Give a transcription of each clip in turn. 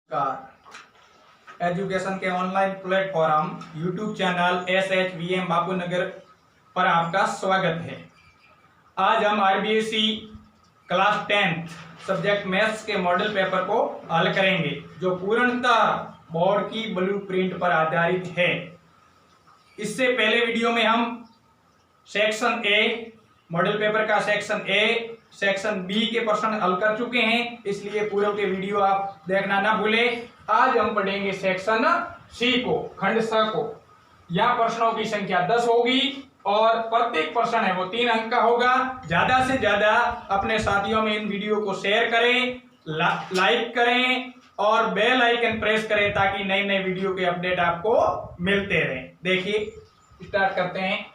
का एजुकेशन के online platform YouTube channel SHVM Bapunagar पर आपका स्वागत है। आज हम RBSE क्लास 10 सब्जेक्ट मैथ्स के मॉडल पेपर को हल करेंगे, जो पूर्णतः बोर्ड की ब्लूप्रिंट पर आधारित है। इससे पहले वीडियो में हम सेक्शन ए मॉडल पेपर का सेक्शन ए, सेक्शन बी के प्रश्न हल कर चुके हैं, इसलिए पूर्व के वीडियो आप देखना ना भूलें। आज हम पढ़ेंगे सेक्शन सी को, खंड स को। यहाँ प्रश्नों की संख्या 10 होगी और प्रत्येक प्रश्न है वो 3 अंक का होगा। ज्यादा से ज्यादा अपने साथियों में इन वीडियो को शेयर करें, लाइक करें और बेल आइकन प्रेस करें ताकि नए नए वीडियो के अपडेट आपको मिलते रहें। देखिए, स्टार्ट करते हैं।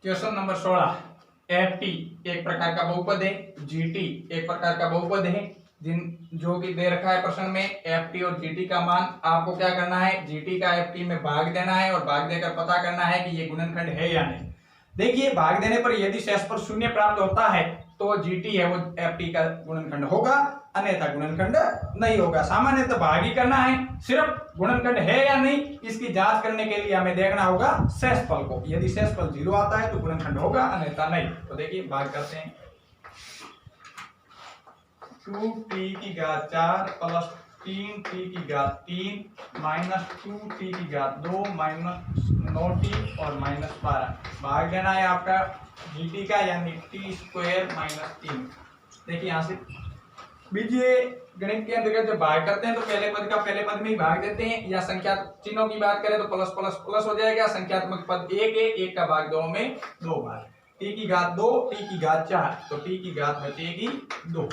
Question number 16। FT एक प्रकार का बहुपद है, GT एक प्रकार का बहुपद है, जो कि दे रखा है प्रश्न में। FT और GT का मान आपको क्या करना है, GT का FT में भाग देना है और भाग देकर पता करना है कि ये गुणनखंड है या नहीं। देखिए, भाग देने पर यदि शेषफल 0 प्राप्त होता है तो GT है वो FT का गुणनखंड होगा, अन्यथा गुणनखंड नहीं होगा। सामान्यतः भाग ही करना है, सिर्फ गुणनखंड है या नहीं इसकी जांच करने के लिए हमें देखना होगा शेषफल को। यदि शेषफल 0 आता है तो गुणनखंड होगा, अन्यथा नहीं। तो देखिए, भाग करते हैं। 2t की घात 4 प्लस 3t की घात 3 माइनस 2t की घात 2 माइनस 9t और माइनस 12। भाग देना है आपका GT का, यानी t स्क्वायर माइनस 3। देखिए, यहाँ से बीजीय गणित के अंतर्गत जब भाग करते हैं तो पहले पद का पहले पद में ही भाग देते हैं, या संख्या चिन्हों की बात करें तो प्लस प्लस प्लस हो जाएगा। संख्यात्मक पद 1 है, 1 का भाग 2 में 2 बार। t की घात 2, t की घात 4, तो t की घात बचेगी 2।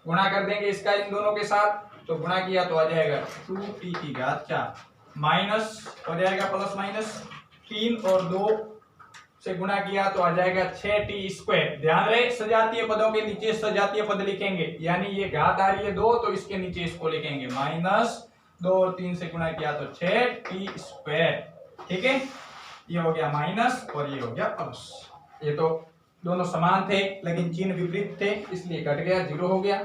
गुणा कर देंगे इसका इन दोनों के साथ, तो गुणा किया तो आ जाएगा 2t की घात 4 माइनस हो जाएगा प्लस माइनस 3 और 2 से गुणा किया तो आ जाएगा 6t स्क्वायर। ध्यान रहे, सजातीय पदों के नीचे सजातीय पद लिखेंगे, यानी ये घात आ रही है 2 तो इसके नीचे इसको लिखेंगे माइनस 2 और 3 से गुणा किया तो 6t स्क्वायर। ठीक है, ये हो गया माइनस और ये हो गया प्लस। ये तो दोनों समान थे लेकिन चिन्ह विपरीत थे, इसलिए घट गया, 0 हो गया।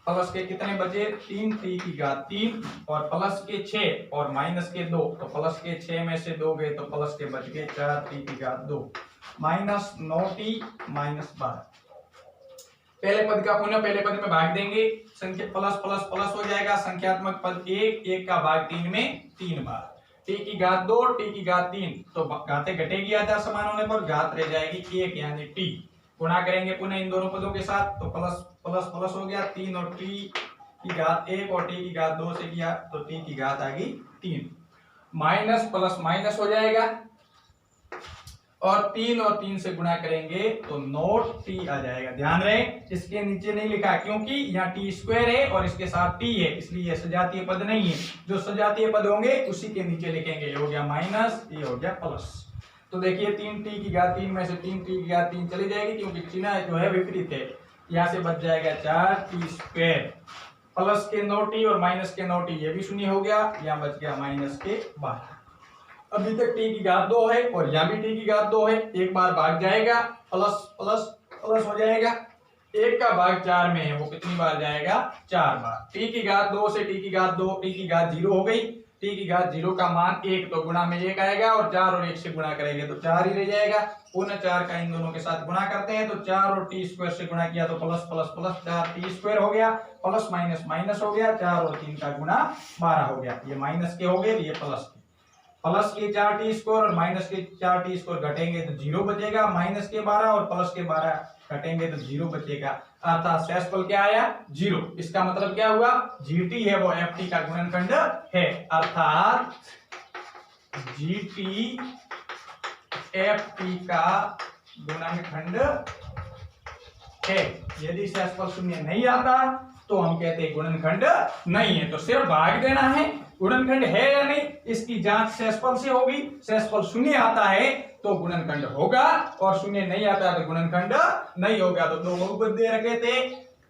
प्लस के कितने बचे, 3t की घात 3 और प्लस के 6 और माइनस के 2, तो प्लस के 6 में से 2 गए तो प्लस के बच गए 4t की घात 2 माइनस 9t माइनस 12। पहले पद का पुनः पहले पद में भाग देंगे, संख्या प्लस प्लस प्लस हो जाएगा। संख्यात्मक पद 1, 1 का भाग 3 में 3 बार। t की घात 2, t की घात 3, तो घातें घटेगी आधार समान होने पर, घात रह जाएगी 1 यानी t। गुणा करेंगे पुनः इन दोनों पदों के साथ, तो प्लस प्लस प्लस हो गया 3 और t की घात 1 और t की घात 2 से किया तो t की घात आ गई 3। माइनस प्लस माइनस हो जाएगा और 3 और 3 से गुणा करेंगे तो 9t आ जाएगा। ध्यान रहे, इसके नीचे नहीं लिखा क्योंकि यहाँ t स्क्वायर है और इसके साथ t है, इसलिए यह सजातीय पद नहीं है। जो सजातीय पद होंगे उसी के नीचे लिखेंगे। ये हो गया माइनस, ये हो गया प्लस। तो देखिए, 3t की घात 3 में से 3t की घात 3 चली जाएगी क्योंकि चिन्ह जो है विपरीत है। यहाँ से बच जाएगा 4t स्क्वायर। प्लस के 9t और माइनस के 9t, ये भी शून्य हो गया, यहाँ बच गया माइनस के 12। अभी तक t की घात 2 है और यहाँ भी t की घात 2 है, एक बार भाग जाएगा, प्लस प्लस प्लस हो जाएगा। 1 का भाग 4 में है, वो कितनी बार जाएगा, 4 बार। t की घात 2 से t की घात 2, t की घात 0 हो गई। t की घात 0 का मान 1, तो गुणा में 1 आएगा और 4 और 1 से गुणा करेंगे तो 4 ही रह जाएगा। पुनः 4 का इन दोनों के साथ गुणा करते हैं तो 4 और t स्क्वायर से गुणा किया तो plus plus plus 4t square हो गया, प्लस माइनस माइनस हो गया, 4 और 3 का गुणा 12 हो गया। ये माइनस के हो गए, ये प्लस के। प्लस के 4t स्क्वायर और माइनस के 4t स्क्वायर घटेंगे तो 0 बचेगा, माइनस के 12 और प्लस के 12 घटेंगे तो 0 बचेगा, अर्थात शेषफल क्या आया, 0। इसका मतलब क्या हुआ, GT है वो FT का गुणनखंड है, अर्थात GT FT का गुणनखंड है। यदि शेषफल 0 नहीं आता तो हम कहते हैं गुणनखंड नहीं है। तो सिर्फ भाग देना है, गुणनखंड है या नहीं इसकी जांच शेषफल से होगी। शेषफल 0 आता है तो गुणनखंड होगा और 0 नहीं आता तो गुणनखंड नहीं होगा। तो दो बहुपद दे रखे थे,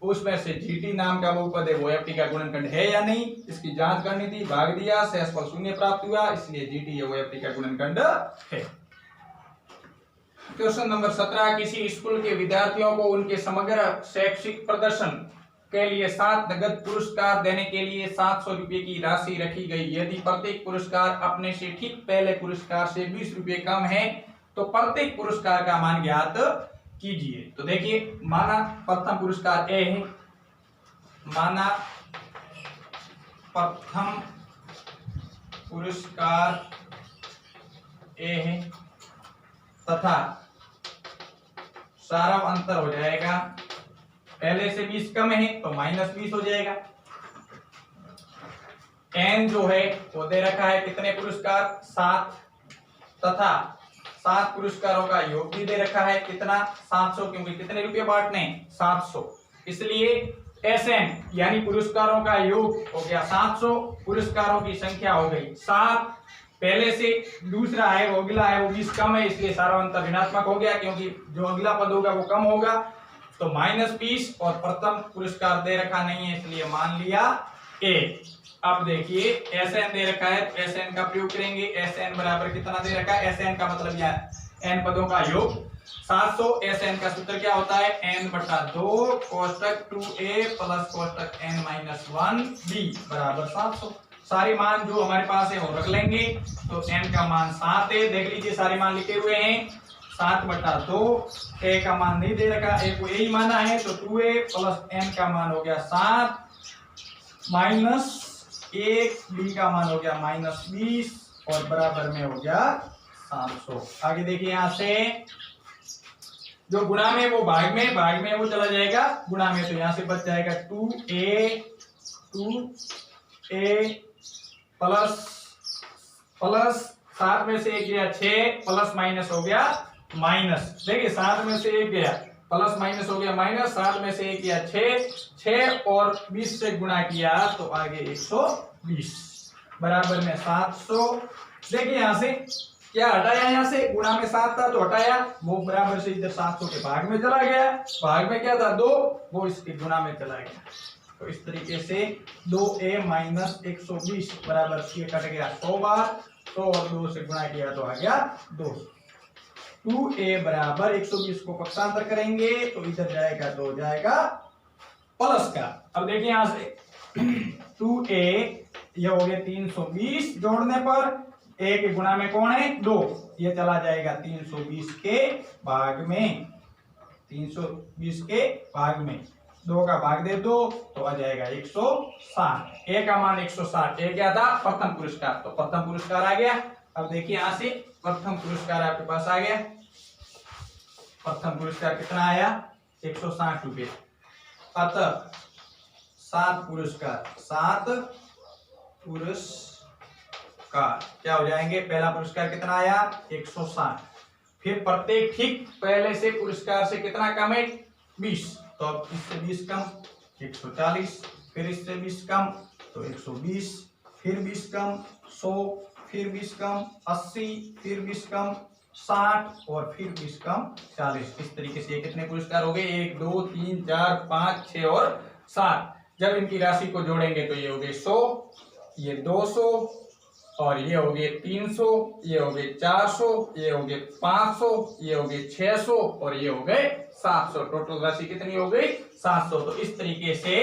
उसमें से जीटी नाम का बहुपद है वो एफटी का गुणनखंड है या नहीं, इसकी जांच करनी थी। भाग दिया, शेषफल 0 प्राप्त हुआ, इसलिए जीटी है वो एफटी का गुणनखंड है। क्वेश्चन नंबर 17, किसी स्कूल के विद्यार्थियों को उनके समग्र शैक्षिक प्रदर्शन के लिए 7 नगद पुरस्कार देने के लिए 700 रुपए की राशि रखी गई। यदि प्रत्येक पुरस्कार अपने से ठीक पहले पुरस्कार से 20 रुपए कम है तो प्रत्येक पुरस्कार का मान ज्ञात कीजिए। तो देखिए, माना प्रथम पुरस्कार ए है, माना प्रथम पुरस्कार ए है तथा सारा अंतर हो जाएगा, पहले से 20 कम है तो -20 हो जाएगा। एन जो है वो दे रखा है कितने पुरस्कार, 7, तथा 7 पुरस्कारों का योग भी दे रखा है कितना, 700, क्योंकि कितने रुपए बांटने, 700, इसलिए एसएन यानी पुरस्कारों का योग हो गया 700, पुरस्कारों की संख्या हो गई 7, पहले से दूसरा है वो अगला है वो 20 कम है, इसलिए सारा अंतर ऋणात्मक हो गया, क्योंकि जो अगला पद होगा वो कम होगा, तो -20, और प्रथम पुरस्कार दे रखा नहीं है इसलिए मान लिया ए। अब देखिए एसएन दे रखा है तो एसएन का प्रयोग करेंगे। एसएन बराबर कितना दे रखा है, एसएन का मतलब यह एन पदों का योग 700। एसएन का सूत्र क्या होता है, n/2 कोष्टक 2a प्लस कोष्टक n-1b बराबर 700। सारे मान जो हमारे पास है वो रख लेंगे, तो n का मान 7 है, देख लीजिए सारे मान लिखे हुए हैं, 7/2, a का मान नहीं दे रखा, a को यही माना है, तो 2a प्लस n का मान हो गया 7 माइनस 1, b का मान हो गया -20 और बराबर में हो गया 700। आगे देखिए, यहां से जो गुणा में वो भाग में वो चला जाएगा गुणा में, तो यहां से बच जाएगा 2a प्लस 7 में से 1 गया 6 प्लस माइनस हो गया माइनस, देखिए 7 में से 1 गया प्लस माइनस हो गया माइनस, 7 में से 1 गया 6 और 20 से गुणा किया तो आगे 120 बराबर में 700। देखिए यहां से क्या हटाया, यहां से गुणा में 7 था तो हटाया, वो बराबर से इधर 700 के भाग में चला गया, भाग में क्या था 2, वो इसके गुणा में चला गया, तो इस तरीके से 2a माइनस 120 बराबर, ये कट गया 100 बार, 100 और 2 से गुणा किया तो आ गया 2। 2a बराबर 120 को पक्षांतर करेंगे तो इधर जाएगा तो हो जाएगा प्लस का। अब देखिए यहां से 2a ये हो गया 320, जोड़ने पर a के गुणा में कौन है 2, ये चला जाएगा 320 के भाग में, 320 के भाग में 2 का भाग दे 2 तो आ जाएगा 160, a का मान 160, a क्या था प्रथम पुरस्कार, तो प्रथम पुरस्कार आ गया। अब देखिए यहां से प्रथम पुरस्कार आपके पास आ गया, प्रथम पुरस्कार कितना आया 160 रुपये, अतः 7 पुरस्कार क्या हो जाएंगे, पहला पुरस्कार कितना आया 160, फिर प्रत्येक ठीक पहले से पुरस्कार से कितना कम है 20, तो अब इससे 20 कम 140, फिर इससे 20 कम तो 120, फिर 20 कम 100, फिर 20 कम 80, फिर 20 कम 60 और फिर 20 कम 40। इस तरीके से कितने पुरस्कार हो गए, 1 2 3 4 5 6 और 7। जब इनकी राशि को जोड़ेंगे तो ये हो गए 100, ये 200 और ये हो गए 300, ये हो गए 400, ये हो गए 500, ये हो गए 600 और ये हो गए 700। टोटल राशि कितनी हो गई 700। तो इस तरीके से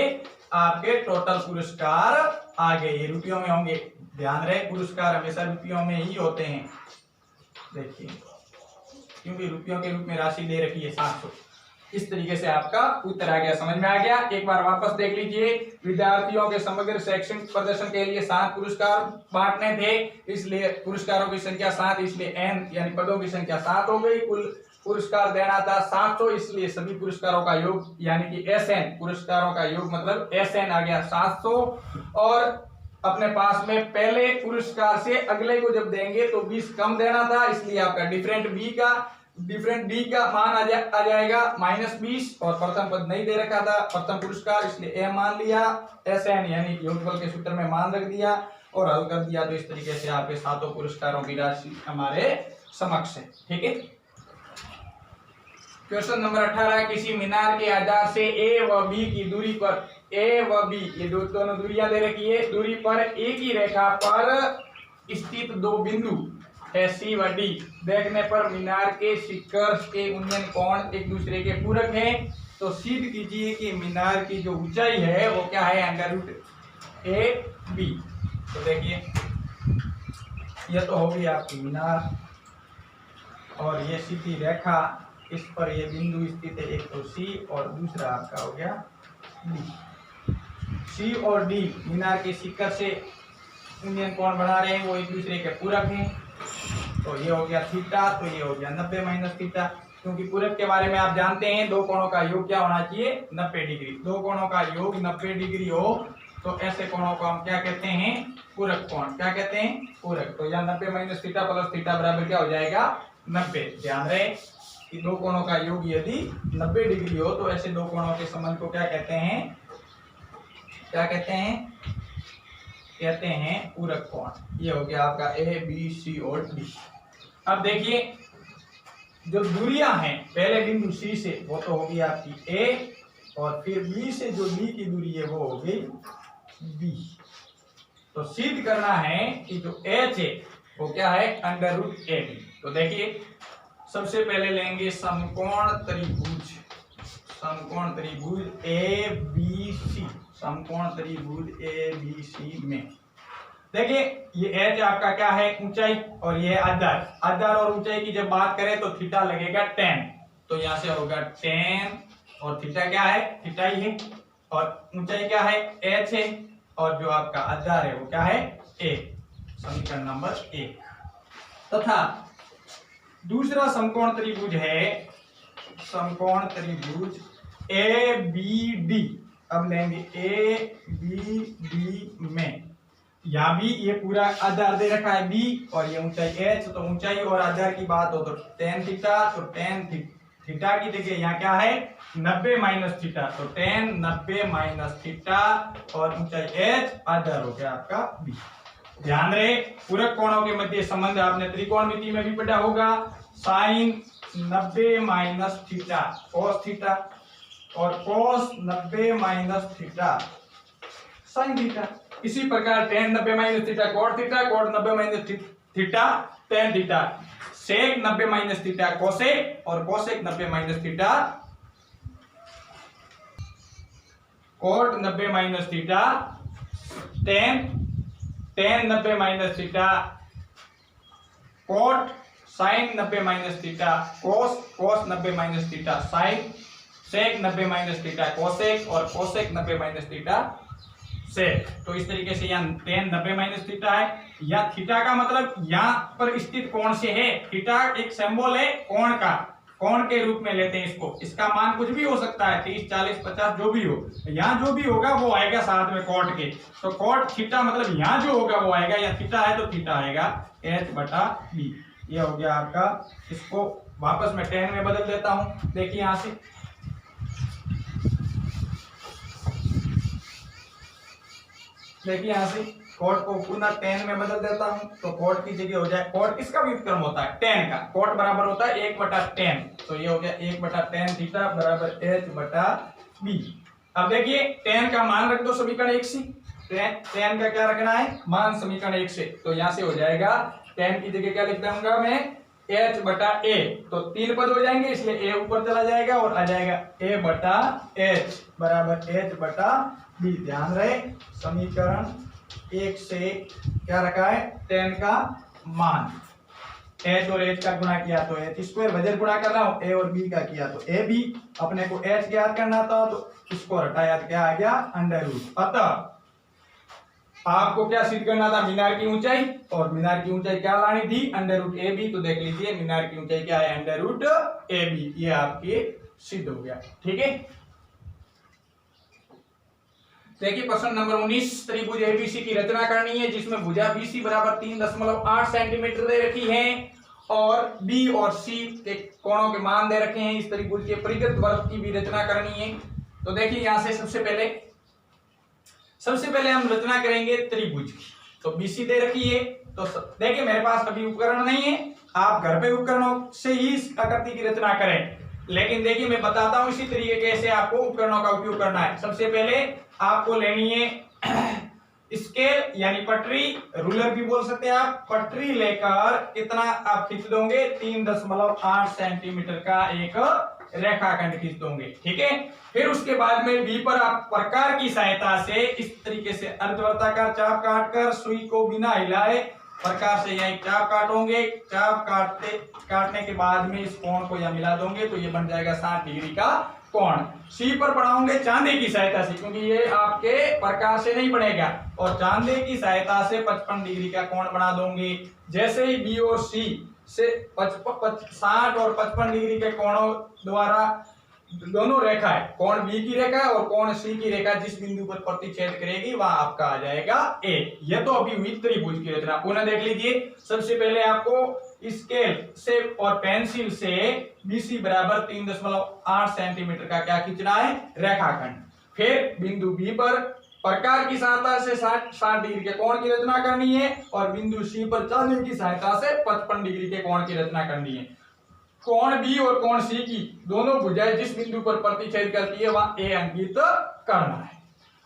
आपके टोटल पुरस्कार आ गए, ये रुपयों में होंगे, ध्यान रहे पुरस्कार हमेशा रुपयों में ही होते हैं, देखिए क्योंकि रुपयों के रूप में राशि दे रखी है 700। इस तरीके से आपका उत्तर आ गया, समझ में आ गया। एक बार वापस देख लीजिए, विद्यार्थियों के समग्र शैक्षणिक प्रदर्शन के लिए 7 पुरस्कार बांटने थे, इसलिए पुरस्कारों की संख्या 7, इसलिए n यानी पदों की संख्या 7 हो गई। कुल पुरस्कार देना था 700, इसलिए सभी पुरस्कारों का योग यानी कि SN, पुरस्कारों का योग मतलब SN आ गया 700। और अपने पास में पहले पुरस्कार से अगले को जब देंगे तो 20 कम देना था, इसलिए आपका डिफरेंट डी का मान आ जाएगा -20, और प्रथम पद नहीं दे रखा था प्रथम पुरस्कार, इसलिए a मान लिया, SN यानी योगफल के सूत्र में मान रख दिया और हल कर दिया। तो इस तरीके से आपके 7 पुरस्कारों की राशि हमारे समक्ष है, ठीक है। क्वेश्चन नंबर 18, किसी मीनार के आधार से ए व बी की दूरी पर, ए व बी ये दोनों दूरियां दे रखी है, दूरी पर एक ही रेखा पर स्थित दो बिंदु है सी व डी देखने पर मीनार के शिखर के उन्नयन कोण एक दूसरे के पूरक हैं। तो सिद्ध कीजिए कि मीनार की जो ऊंचाई है वो क्या है, अंडर रूट ए बी। तो देखिए ये तो होगी आपकी मीनार और ये सीधी रेखा, इस पर ये बिंदु स्थित है, एक तो सी और दूसरा आपका हो गया डी। सी और डी मीनार के शिखर से उन्नयन कोण बना रहे हैं, वो एक दूसरे के पूरक हैं। तो ये हो गया थीटा, तो ये हो गया 90 माइनस थीटा, क्योंकि पूरक के बारे में आप जानते हैं दो कोणों का योग क्या होना चाहिए, 90 डिग्री। दो कोणों का योग 90 डिग्री हो तो ऐसे कोणों को हम क्या कहते हैं, पूरक कोण। क्या कहते हैं, पूरक। तो यहाँ 90 माइनस थीटा प्लस थीटा बराबर क्या हो जाएगा, 90। ध्यान रहे कि दो कोणों का योग यदि 90 डिग्री हो तो ऐसे दो कोणों के संबंध को क्या कहते हैं, क्या कहते हैं, कहते हैं पूरक कोण। ये हो गया आपका ए बी सी और डी। अब देखिए जो दूरियां हैं पहले बिंदु सी से वो तो होगी आपकी ए और फिर बी से जो डी की दूरी है वो हो गई बी। तो सिद्ध करना है कि जो एच है वो क्या है, अंडर रूट ए बी। तो देखिए सबसे पहले लेंगे समकोण त्रिभुज, समकोण त्रिभुज ए बी सी, समकोण त्रिभुज ए बी सी में देखिए ये एच आपका क्या है, ऊंचाई, और ये आधार। आधार और ऊंचाई की जब बात करें तो थीटा लगेगा 10, तो यहां से होगा 10 और थीटा क्या है, थीटा ही है, और ऊंचाई क्या है, एच है, और जो आपका आधार है वो क्या है, ए। समीकरण नंबर 1। तथा दूसरा समकोण त्रिभुज है समकोण त्रिभुज ए बी डी। अब लेंगे ए बी डी में, यहाँ भी ये पूरा आधार दे रखा है बी और ये ऊंचाई एच। तो ऊंचाई और आधार की बात हो तो tan थीटा, तो tan थीटा की जगह यहाँ क्या है, 90 माइनस थीटा, तो tan 90 माइनस थीटा और ऊंचाई एच, आधार हो गया आपका बी। ध्यान रहे पूरक कोणों के मध्य संबंध आपने त्रिकोणमिति में भी पढ़ा होगा, sine 90 minus theta cos theta और cos 90 minus theta sine theta. इसी प्रकार tan 90 minus theta cot theta, cot 90 minus theta tan theta, sec 90 minus theta cosec और cosec 90 minus theta cot 90 minus theta tan 90 minus theta cot, sin 90 minus theta cos 90 minus theta sin, sec 90 minus theta cosec और cosec 90 minus theta सेक। तो इस तरीके से यहाँ tan 90 minus theta है, या theta का मतलब यहाँ पर स्थित कोण से है। थीटा एक सिंबल है कोण का, कोण के रूप में लेते हैं इसको, इसका मान कुछ भी हो सकता है, 30 40 50 जो भी हो, यहाँ जो भी होगा वो आएगा साथ में कोट के। तो कोट थीटा मतलब यहाँ जो होगा वो आएगा, या थीटा है तो थीटा आएगा h बटा b। ये हो गया आपका, इसको वापस मैं tan में बदल देता हूँ। देखिए यहाँ से देखिए यहाँ से कोट को पुनः tan में बदल देता हूँ, तो कोट की जगह हो जाए, कोट किसका व्युत्क्रम होता है, tan का। कोट बराबर होता है 1 बटा tan, तो ये हो गया 1 बटा tan थीटा बराबर h बटा b। अब देखिए tan का मान रख दो समीकरण 1 से, tan का क्या रखना है, मान समीकरण 1 से, तो यहाँ से हो जाएगा tan की जगह क्या लिख दूंगा मैं, h बटा a, तो 3 पद हो जाएंगे इसलिए a ऊपर चला जाएगा और आ जाएगा a बटा h बराबर h बटा b। ध्यान रहे समीकरण 1 से क्या रखा है, tan का मान, h और h का गुणा किया तो h स्क्वायर, वजन गुणा कर रहा हूं, a और b का किया तो a b, अपने को h ज्ञात करना था तो इसको हटाया तो क्या आ गया, अंडर रूट। अतः आपको क्या सिद्ध करना था, मीनार की ऊंचाई, और मीनार की ऊंचाई क्या लानी थी, अंडर रूट ए बी। तो देख लीजिए मीनार की ऊंचाई क्या है, अंडर रूट ए बी। ये आपके सिद्ध हो गया। ठीक है, देखिए प्रश्न नंबर 19, त्रिभुज एबीसी की रचना करनी है जिसमें भुजा बीसी बराबर 3.8 सेंटीमीटर दे रखी है और बी और सी के कोणों के मान दे रखे हैं। इस त्रिभुज के परिगत वर्ग की भी रचना करनी है। तो देखिए यहां से सबसे पहले हम रचना करेंगे त्रिभुज की। तो बीसी दे रखी है, तो देखिए मेरे पास अभी उपकरण नहीं है, आप घर पे उपकरणों से ही इस आकृति की रचना करें। लेकिन देखिए मैं बताता हूं इसी तरीके से आपको उपकरणों का उपयोग करना है। सबसे पहले आपको लेनी है स्केल यानी पटरी, रूलर भी बोल सकते हैं आप। पटरी लेकर कितना आप खींच दोगे, 3.8 सेंटीमीटर का एक रेखाखंड खींच दोगे, ठीक है। फिर उसके बाद में बी पर आप प्रकार की सहायता से इस तरीके से अर्धवृत्ताकार चाप काटकर सुई को बिना हिलाए प्रकार से यहाँ चाप काटोगे। चाप काटने के बाद में इस कोण को यहाँ मिला दोगे तो ये बन जाएगा 60 डिग्री का कोण। सी पर बढ़ाओगे चांदी की सहायता से, क्योंकि ये आपके प्रकाश से नहीं बनेगा, और चांदी की सहायता से 55 डिग्री का कोण बना दोगे। जैसे ही बी और सी से 60 और 55 डिग्री के कोणों द्वारा दोनों रेखा है, कोण बी की रेखा और कोण सी की रेखा जिस बिंदु पर प्रतिच्छेद करेगी वहां आपका आ जाएगा ए। यह तो अभी हुई त्रिभुज की रचना। पुनः देख लीजिए, सबसे पहले आपको स्केल से और पेंसिल से बीसी बराबर 3.8 सेंटीमीटर का क्या खींचना है, रेखाखंड। फिर बिंदु बी पर प्रकार की सहायता से 60 डिग्री के कोण की रचना करनी है, और बिंदु सी पर चांदी की सहायता से 55 डिग्री के कोण की रचना करनी है। कोण बी और कोण सी की दोनों भुजाएं जिस बिंदु पर प्रतिच्छेद करती है वहां ए अंकित करना है।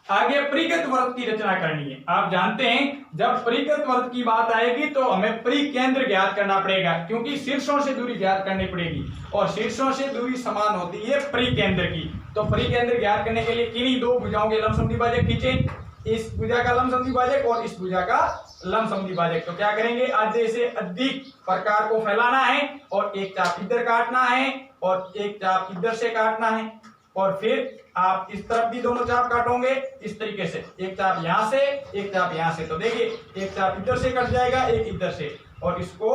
आगे परिगत वृत्त की रचना करनी है। आप जानते हैं जब परिगत वृत्त की बात आएगी तो हमें परिकेंद्र ज्ञात करना पड़ेगा, क्योंकि शीर्षों से दूरी ज्ञात करनी पड़ेगी, और शीर्षों से दूरी समान होती है परिकेंद्र की। तो परिकेंद्र ज्ञात करने के लिए किन्हीं दो भुजाओं के लंबसमद्विभाजक खींचे, इस भुजा का लंबसमद्विभाजक और इस भुजा का लंबसमद्विभाजक। तो क्या करेंगे, आधे से अधिक प्रकार को फैलाना है, और एक चाप इधर काटना है और एक चाप इधर से काटना है, और फिर आप इस तरफ भी दोनों चाप काटोगे इस तरीके से, एक चाप यहां से एक चाप यहां से। तो देखिए एक चाप इधर से कट जाएगा, एक इधर से, और इसको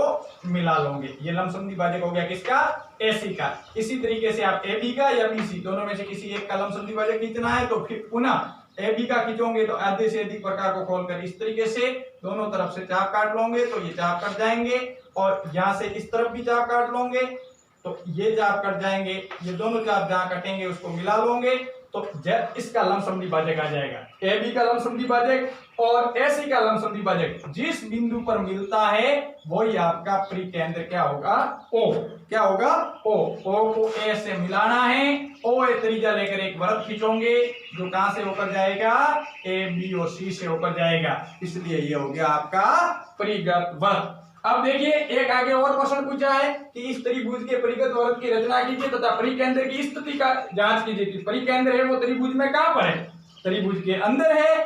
मिला लोगे। ये लंबसमद्विभाजक हो गया किसका, एसी का। इसी तरीके से आप एबी का या बीसी दोनों में से किसी एक का लंबसमद्विभाजक खींचना है, तो फिर पुनः एबी का खींचोगे तो आधे से अधिक प्रकार को खोलकर इस तरीके से दोनों तरफ से चाप काट लोगे तो ये चाप कट जाएंगे, और यहां से इस तरफ भी चाप काट लोगे तो ये चाप कट जाएंगे। ये दोनों चाप जहां कटेंगे उसको मिला लोगे तो इसका लंबसमद्विभाजक आ जाएगा। ए बी का लंबसमद्विभाजक और एसी का लंबसमद्विभाजक जिस बिंदु पर मिलता है वही आपका परिकेंद्र क्या होगा, ओ। क्या होगा, ओ। ओ को ए से मिलाना है, ओ ए त्रिज्या लेकर एक वृत्त खींचोगे जो कहां से होकर जाएगा, ए बी और सी से होकर जाएगा, इसलिए ये हो गया आपका परिगत वृत्त। अब देखिए एक आगे और प्रश्न पूछा है कि इस त्रिभुज के परिगत वृत्त की रचना कीजिए तथा परिकेंद्र की स्थिति का जांच कीजिए कि परिकेंद्र है वो त्रिभुज में कहां पर है, त्रिभुज के अंदर है,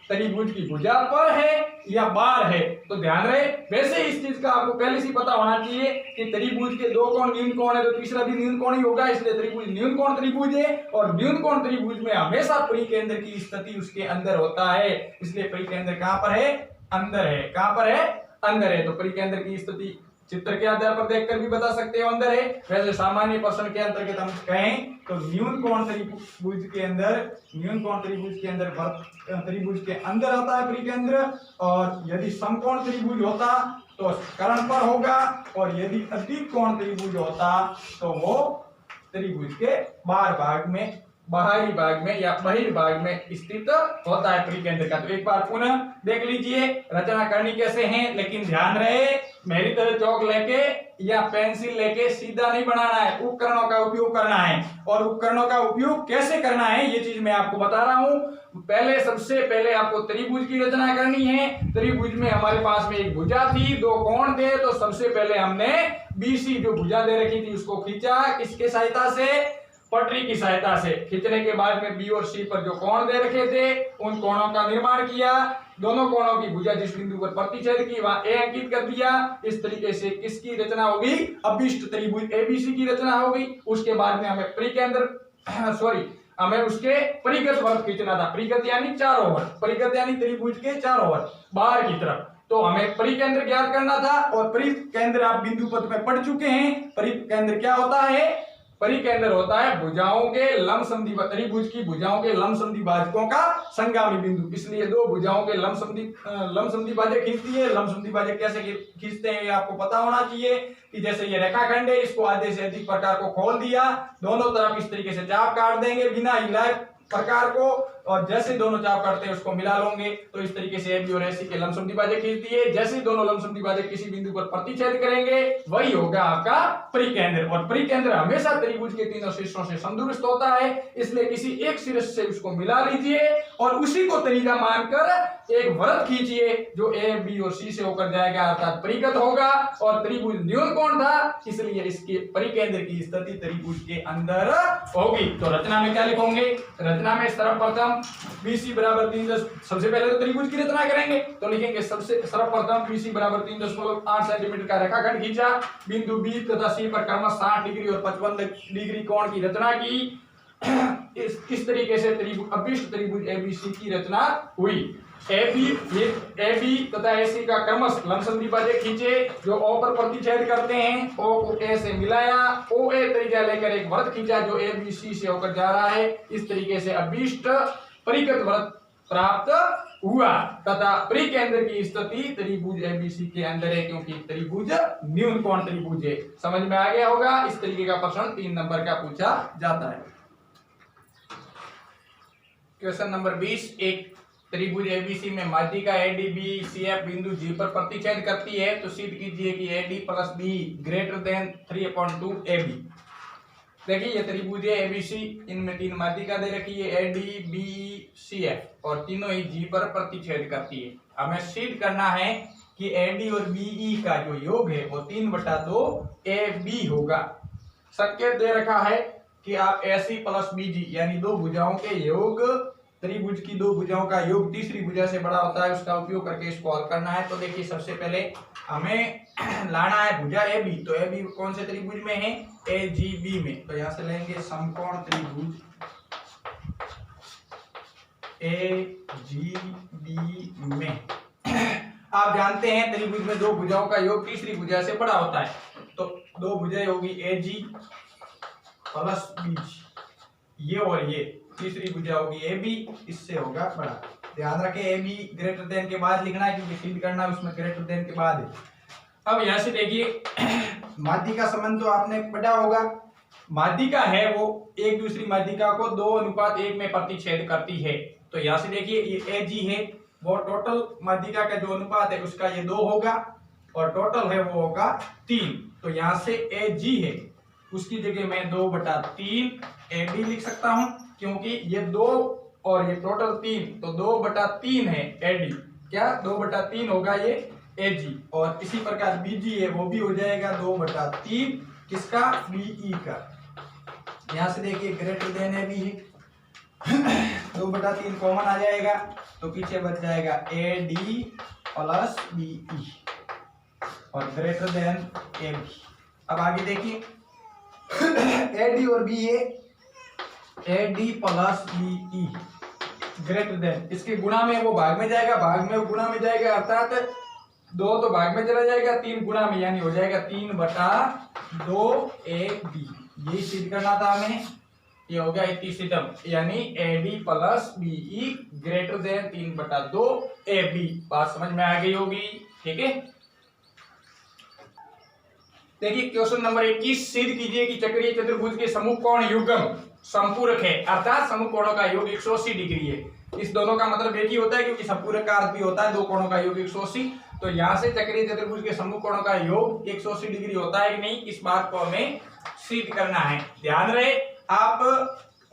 त्रिभुज की भुजा पर है या बाहर है। तो ध्यान रहे, वैसे इस चीज का आपको पहले से पता होना चाहिए कि त्रिभुज के दो कोण न्यून कोण है तो तीसरा भी न्यून कोण ही होगा, इसलिए त्रिभुज न्यून कोण त्रिभुज है, और न्यून कोण त्रिभुज में हमेशा परिकेंद्र की स्थिति उसके अंदर होता है, इसलिए परिकेंद्र कहां पर है, अंदर है। कहां पर है, अंदर है। तो परिकेंद्र की स्थिति चित्र के आधार पर देखकर भी बता सकते हो अंदर है। वैसे सामान्य प्रश्न के अंतर्गत हम कहें तो न्यून कोण त्रिभुज के अंदर, न्यून कोण त्रिभुज के अंदर त्रिभुज के अंदर आता है परिकेंद्र, और यदि समकोण त्रिभुज होता तो कर्ण पर होगा, और यदि अधिक कोण त्रिभुज होता तो वो त्रिभुज के बाहर भाग में, बाहरी भाग में या बहिर्भाग में स्थित होता है परिकेंद्र का। तो एक बार पुनः देख लीजिए रचना करनी कैसे है, लेकिन ध्यान रहे मेरी तरह चौक लेके या पेंसिल लेके सीधा नहीं बनाना है, उपकरणों का उपयोग करना है। और उपकरणों का उपयोग कैसे करना है ये चीज मैं आपको बता रहा हूं। पहले सबसे पहले आपको त्रिभुज की रचना करनी है। त्रिभुज में हमारे पास में एक भुजा थी, दो कोण थे, तो सबसे पहले हमने बीसी जो भुजा दे रखी थी उसको खींचा, किसके सहायता से, पटरी की सहायता से। खींचने के बाद में बी और सी पर जो कोण दे रखे थे उन कोणों का निर्माण किया, दोनों कोणों की भुजा जिस बिंदु पर प्रतिच्छेद की वहां ए अंकित कर दिया। इस तरीके से किसकी रचना होगी, अभिष्ट त्रिभुज एबीसी की रचना होगी। उसके बाद में हमें परिकेंद्र हमें उसके परिगत वृत्त खींचना था। परिगत यानी चारों ओर, परिगत यानी त्रिभुज के चारों ओर बाहर की तरफ, तो हमें परिकेंद्र ज्ञात करना था। और परिकेंद्र आप बिंदु पद में पढ़ चुके हैं। परिकेंद्र क्या होता है, परिकेंद्र होता है भुजाओं के लंबसमद्विभाजक, त्रिभुज की भुजाओं के लंबसमद्विभाजकों का संगामी बिंदु। इसलिए दो भुजाओं के लंबसमद्विभाजक खींचती है। लंबसमद्विभाजक कैसे खींचते हैं ये आपको पता होना चाहिए कि जैसे ये रेखाखंड है, इसको आधे से अधिक प्रकार को खोल दिया, दोनों तरफ इस तरीके से चाप काट देंगे बिना हिलाए प्रकार को, और जैसे दोनों चाप करते हैं उसको मिला लोगे तो इस तरीके से AB और AC के लमसम द्विभाजक खींच दिए। जैसे दोनों लमसम द्विभाजक किसी बिंदु पर प्रतिच्छेद करेंगे वही होगा आपका परिकेंद्र, और परिकेंद्र हमेशा त्रिभुज के तीनों शीर्षों से समदूरस्थ होता है, इसलिए किसी एक शीर्ष से उसको मिला लीजिए और उसी को त्रिज्या मानकर एक वृत्त खींचिए जो A, B और C से होकर जाएगा, अर्थात परिगत होगा। और त्रिभुज न्यून कोण था, इसलिए इसके परिकेंद्र की स्थिति त्रिभुज के अंदर होगी। तो रचना में क्या लिखोगे? रचना में सर्वप्रथम BC बराबर 3, सबसे पहले तो त्रिभुज की रचना करेंगे तो लिखेंगे सबसे सर्वप्रथम BC बराबर 3.8 सेंटीमीटर का रेखाखंड खींचा, बिंदु B तथा C पर क्रमशः 60 डिग्री और 55 डिग्री कोण की रचना की। इस तरीके से त्रिभुज अभिष्ट त्रिभुज ABC की रचना हुई। AB तथा AC का क्रमशः लमसम द्विभाजक खींचे जो O पर प्रतिच्छेद करते हैं, O को A से मिलाया, OA त्रिज्या लेकर एक वृत्त खींचा जो ABC से होकर जा रहा है। इस तरीके से अभिष्ट परिगत वृत्त प्राप्त हुआ तथा परिकेंद्र की स्थिति त्रिभुज ABC के अंदर है, क्योंकि त्रिभुज न्यून कोण त्रिभुज है। समझ में आ गया होगा। इस तरीके का प्रश्न 3 नंबर का पूछा जाता है। क्वेश्चन नंबर 20, एक त्रिभुज ABC में माध्यिका ADBCF बिंदु G पर प्रतिच्छेद करती है, तो सिद्ध कीजिए कि AD plus B greater than 3/2 AB। देखिए ये त्रिभुज है ABC, इनमें 3 माध्यिका दे रखी है ADBCF और तीनों ही G पर प्रतिच्छेद करती है। हमें सिद्ध करना है कि AD और BE का जो योग है वो 3/2 AB होगा। संकेत दे रखा है कि आप AC प्लस BG यानी दो भुजाओं के योग, त्रिभुज की दो भुजाओं का योग तीसरी भुजा से बड़ा होता है, उसका उपयोग करके इसको हल करना है। तो देखिए सबसे पहले हमें लाना है भुजा AB, तो AB कौन से त्रिभुज में है? AGB में। तो यहां से लेंगे समकोण त्रिभुज AGB में। आप जानते हैं त्रिभुज में दो भुजाओं का योग तीसरी भुजा से बड़ा होता है, तो दो भुजाएं होगी AG प्लस BG, ये और ये, तीसरी भुजा होगी AB, इससे होगा बड़ा। ध्यान रखें AB ग्रेटर देन के बाद लिखना है, क्योंकि सिद्ध करना है उसमें ग्रेटर देन के बाद है। अब यहां से देखिए माध्यिका संबंध तो आपने पढ़ा होगा। माध्यिका है वो एक दूसरी माध्यिका को 2:1 में प्रतिच्छेद करती है। तो यहां से देखिए ये AG है, वो टोटल माध्यिका का जो अनुपात है उसका ये 2 होगा और टोटल है वो होगा 3। तो यहां से AG है उसकी जगह मैं 2/3 AD लिख सकता हूं, क्योंकि ये 2 और ये टोटल 3, तो 2/3 है AD, क्या 2/3 होगा ये AG। और इसी प्रकार BG है वो भी हो जाएगा 2/3 किसका? BE का। यहां से देखिए ग्रेटर देन AB है 2/3 कॉमन आ जाएगा, तो पीछे बच जाएगा AD प्लस BE और ग्रेटर देन AB। अब आगे देखिए AD और B है AD plus BE greater than, इसके गुणा में वो भाग में जाएगा, भाग में वो गुणा में जाएगा, अर्थात 2 तो भाग में चला जाएगा, 3 गुणा में, यानी हो जाएगा 3/2 AB। यही सिद्ध करना था हमें, ये हो गया इतिसिद्धम, यानी AD plus BE greater than 3/2 AB। बात समझ में आ गई होगी, ठीक है। देखिए क्वेश्चन नंबर 21, सिद्ध कीजिए कि चक्रीय चतुर्भुज के समूह कोण युग्म संपूरक है, अर्थात समूह कोणों का योग 180 डिग्री है। इस दोनों का मतलब एक ही होता है, क्योंकि संपूरक का अर्थ भी होता है दो कोणों का योग 180। तो यहां से चक्रीय चतुर्भुज के समूह कोणों का योग 180 डिग्री होता है कि नहीं, इस बात को हमें सिद्ध करना है। ध्यान रहे, आप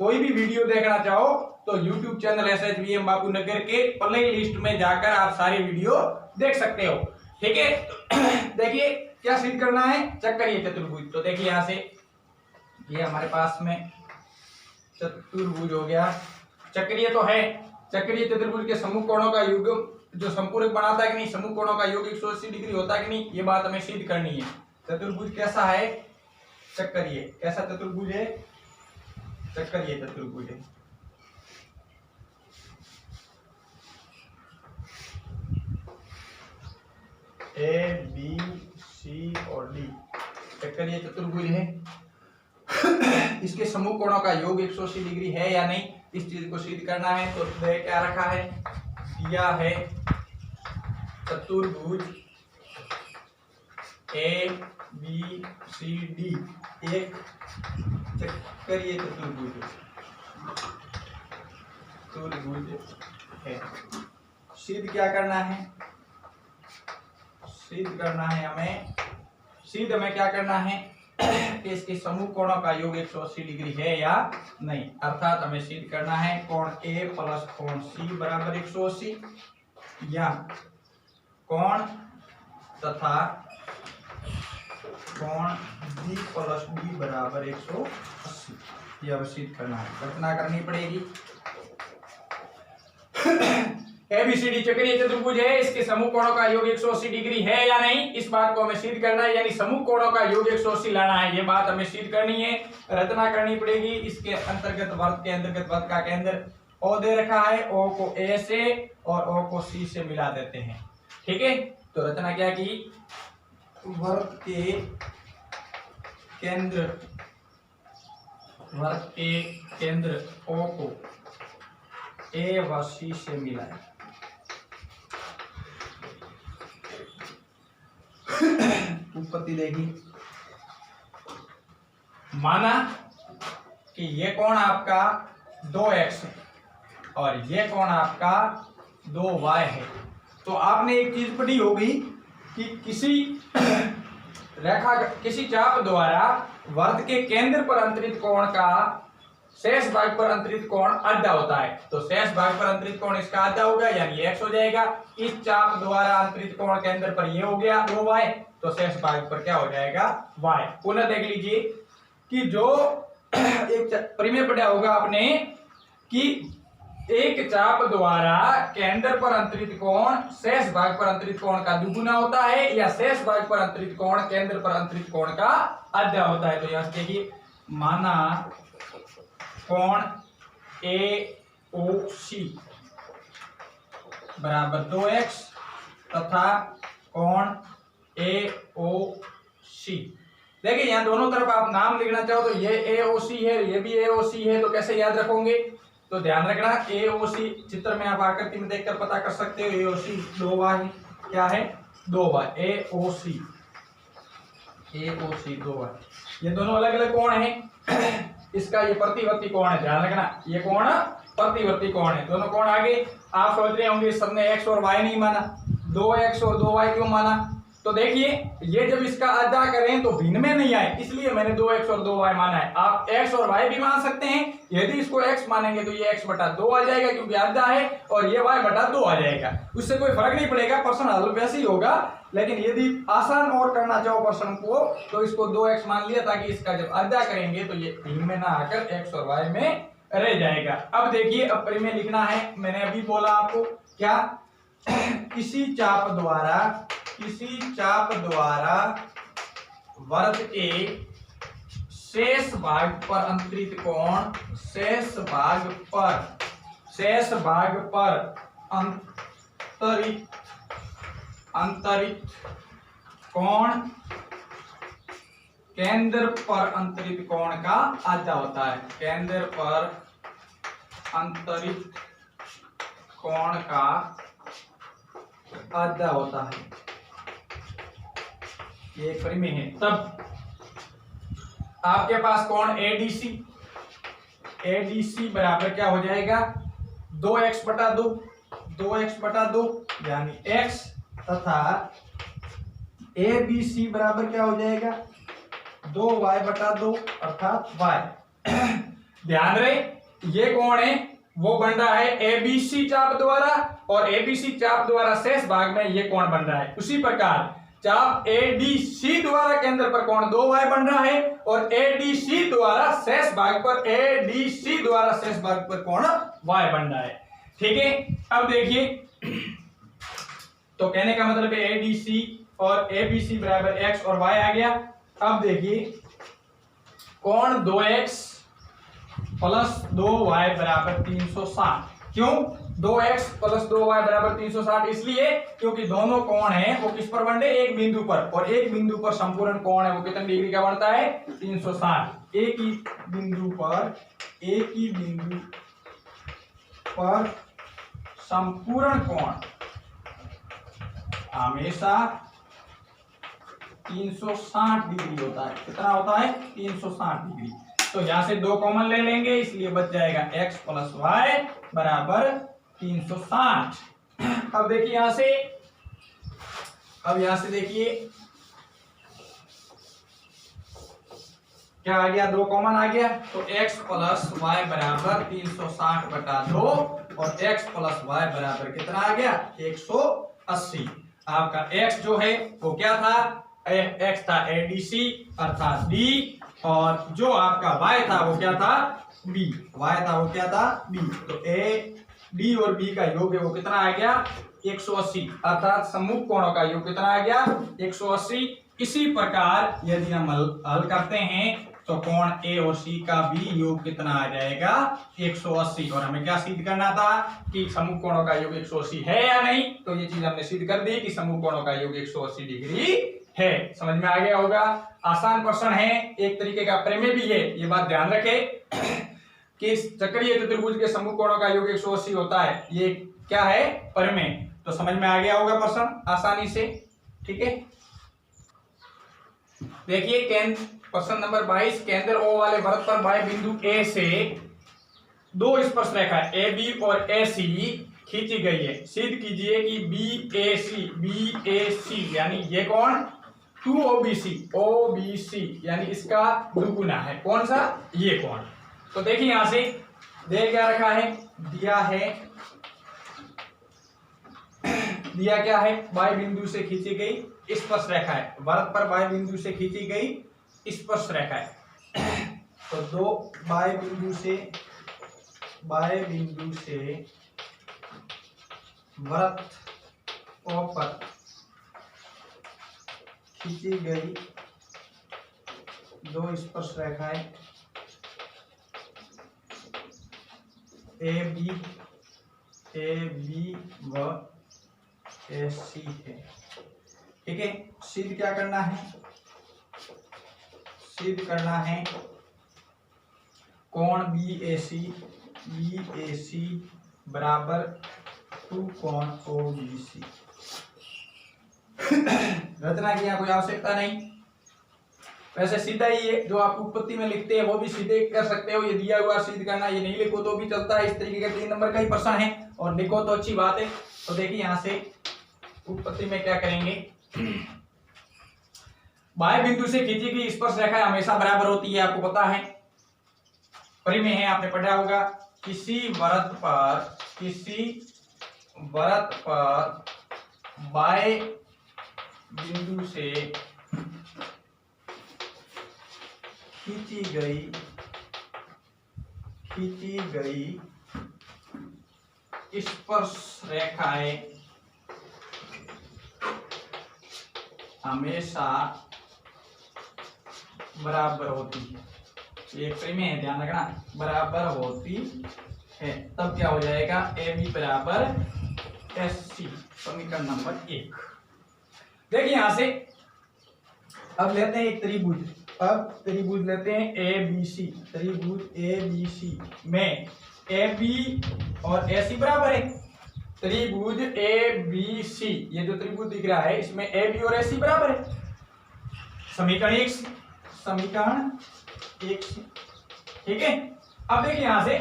कोई भी वीडियो देखना चाहो तो YouTube channel SHVM Bapu Nagar के प्ले लिस्ट में जाकर आप सारे वीडियो देख सकते हो, ठीक है। देखिए क्या सिद्ध करना है? चक्रीय चतुर्भुज। तो देखिए यहां से ये हमारे पास में चतुर्भुज हो गया, चक्रीय तो है, चक्रीय चतुर्भुज के समूह कोणों का योग जो संपूरक बनाता है कि नहीं, समूह कोणों का योग 180 डिग्री होता है कि नहीं, ये बात हमें सिद्ध करनी है। चतुर्भुज कैसा है? चक्रीय। कैसा चतुर्भुज है? चक्रीय चतुर्भुज है। A B C और D चक्रीय चतुर्भुज है। इसके समूह कोणों का योग 180 डिग्री है या नहीं, इस चीज को सिद्ध करना है। तो क्या रखा है? दिया है चतुर्भुज ABCD एक चक्रीय चतुर्भुज है। चतुर्भुज है। सिद्ध क्या करना है? सिद्ध करना है हमें, सिद्ध में क्या करना है कि इसके समूह कोणों का योग 180 डिग्री है या नहीं। अर्थात हमें सिद्ध करना है कोण ए प्लस कोण सी बराबर 180 या कोण तथा कोण बी प्लस बी बराबर 180, यह सिद्ध करना है। रचना करनी पड़ेगी। एबीसीडी चक्रीय चतुर्भुज है, इसके समूह कोणों का योग 180 डिग्री है या नहीं, इस बात को हमें सिद्ध करना है। यानी समूह कोणों का योग 180 लाना है, ये बात हमें सिद्ध करनी है। रचना करनी पड़ेगी। इसके अंतर्गत वृत्त के अंतर्गत वृत्त का केंद्र ओ दे रखा है, ओ को ए से और ओ को सी से मिला देते हैं। ठीक है, तो रचना क्या की, वृत्त के केंद्र ओ को ए व सी से मिलाए। उत्पत्ति देखी, माना कि ये कोण आपका 2x है और ये कोण आपका 2y है। तो आपने एक चीज पढ़ी होगी कि किसी चाप द्वारा वृत्त के केंद्र पर अंतरित कोण का शेष भाग पर अंतरित कोण आधा होता है। तो शेष भाग पर अंतरित कोण इसका आधा होगा, यानी x हो जाएगा। इस चाप द्वारा अंतरित कोण केंद्र पर ये हो गया 2y, तो शेष भाग पर क्या हो जाएगा y। पुनः देख लीजिए कि जो एक परिमेय पढ़ा होगा आपने कि एक चाप द्वारा केंद्र पर अंतरित कोण शेष भाग पर अंतरित कोण का दुगुना होता है, या शेष भाग पर अंतरित कोण केंद्र पर अंतरित कोण का आधा होता है। तो यहां से देखिए, माना कोण AOC बराबर 2x तथा कोण AOC। देखिए यहाँ दोनों तरफ आप नाम लिखना चाहो तो ये AOC है, ये भी AOC है, तो कैसे याद रखोगे? तो ध्यान रखना AOC चित्र में आप आकृति में देखकर पता कर सकते हो। AOC 2y क्या है, 2y AOC 2y, ये दोनों अलग अलग कोण हैं। इसका ये प्रतिवर्ती कोण है, ध्यान रखना ये कोण प्रतिवर्ती कोण है। दोनों कोण आगे आप सोच रहे होंगे सबने x और y नहीं माना, 2x और 2y क्यों माना? तो देखिए ये जब इसका आधा करें तो भिन्न में नहीं आए, इसलिए मैंने 2x और 2y माना है। आप x और y भी मान सकते हैं। यदि इसको x मानेंगे तो ये x बटा 2 आ जाएगा क्योंकि आधा है, और ये y बटा 2 आ जाएगा। उससे कोई फर्क नहीं पड़ेगा, प्रश्न हल वैसे ही होगा। लेकिन यदि आसान और करना चाहो प्रश्न को तो इसको 2x मान लिया, ताकि इसका जब आधा करेंगे तो ये भिन्न में ना आकर x और y में रह जाएगा। अब देखिए, अब परिमेय लिखना है। मैंने अभी बोला आपको क्या, किसी चाप द्वारा वृत्त के शेष भाग पर अंतरित कोण शेष भाग पर अंतरित कोण केंद्र पर अंतरित कोण का आधा होता है। केंद्र पर अंतरित कोण का आधा होता है, ये परिमेय है। तब आपके पास कोण ADC बराबर क्या हो जाएगा, 2x बटा 2 यानी x, तथा ABC बराबर क्या हो जाएगा, 2y बटा 2 अर्थात y। ध्यान रहे ये कोण है वो बन रहा है ABC चाप द्वारा, और ABC चाप द्वारा शेष भाग में ये कोण बन रहा है। उसी प्रकार चाप ADC द्वारा केंद्र पर कोण 2y बन रहा है, और ADC द्वारा शेष भाग पर कोण y बन रहा है। ठीक है, अब देखिए, तो कहने का मतलब है ADC और ABC बराबर x और y आ गया। अब देखिए, कोण 2x प्लस 2y बराबर 360। क्यों 2x प्लस 2y बराबर 360? इसलिए क्योंकि दोनों कोण हैं वो किस पर बन रहे, एक बिंदु पर, और एक बिंदु पर संपूर्ण कोण है वो कितने डिग्री का बनता है, 360। एक ही बिंदु पर संपूर्ण कोण हमेशा 360 डिग्री होता है। कितना होता है, 360 डिग्री। तो यहां से 2 कॉमन ले लेंगे, इसलिए बच जाएगा x प्लस वाई बराबर 360। अब देखिए यहां से, अब यहां से देखिए क्या आ गया, 2 कॉमन आ गया, तो x प्लस वाई बराबर 360 बटा 2 और x प्लस वाई बराबर कितना आ गया 180। आपका x जो है वो क्या था, x था ADC अर्थात D, और जो आपका y था वो क्या था B, y था वो क्या था B। तो A D और B का योग है वो कितना आ गया 180, अर्थात सम्मुख कोणों का योग कितना आ गया 180। इसी प्रकार यदि हम हल करते हैं तो कोण A और C का भी योग कितना आ जाएगा 180। और हमें क्या सिद्ध करना था कि सम्मुख कोणों का योग 180 है या नहीं, तो ये चीज हमने सिद्ध कर दी कि सम्मुख कोणों का योग 180 डिग्री है। समझ में आ गया होगा, आसान प्रश्न है, एक तरीके का प्रमेय भी है, ये बात ध्यान रखें कि चक्रीय चतुर्भुज के सम्मुख कोणों का योग 180 होता है, ये क्या है प्रमेय। तो समझ में आ गया होगा प्रश्न आसानी से, ठीक है। देखिए प्रश्न नंबर 22, केंद्र O वाले वृत्त पर बाह्य बिंदु A से 2 स्पर्श रेखा ए बी और AC खींची गई है। सिद्ध कीजिए कि BAC यानी ये कौन 2OBC यानी इसका दुगुना है, कौन सा ये कौन। तो देखिए यहां से दे क्या रखा है, दिया क्या है बाह्य बिंदु से खींची गई स्पर्श रेखा है, वृत्त पर बाह्य बिंदु से खींची गई स्पर्श रेखा है। तो 2 बाह्य बिंदु से वृत्त पर खींची गई 2 स्पर्श रेखाएं ए बी व AC है, ठीक है। सिद्ध क्या करना है, सिद्ध करना है कोण BAC बराबर 2 कोण OBC। रचना की कोई आवश्यकता नहीं, वैसे सीधा ही है, जो आप उत्पत्ति में लिखते हैं वो भी सीधे कर सकते हो, ये दिया हुआ सिद्ध करना, ये नहीं लिखो तो भी चलता है। इस तरीके का 3 नंबर का ही प्रश्न है, और लिखो तो अच्छी बात है। तो देखिए यहां से उत्पत्ति में क्या करेंगे, बाह्य बिंदु से खींची गई स्पर्श रेखा हमेशा बराबर होती है, आपको पता है, परिमेय है, आपने पढ़ा होगा। किसी वृत्त पर बाह्य बिंदु से खींची गई स्पर्श रेखाएं हमेशा बराबर होती है, एक परिमेय है, ध्यान रखना, बराबर होती है। तब क्या हो जाएगा AB बराबर SC, समीकरण नंबर 1। देखिए यहां से अब लेते हैं एक त्रिभुज, अब त्रिभुज लेते हैं ABC, त्रिभुज ABC में AB और AC बराबर है। त्रिभुज ABC, ये जो त्रिभुज दिख रहा है इसमें AB और AC बराबर है, समीकरण 1, ठीक है। अब देखिए यहां से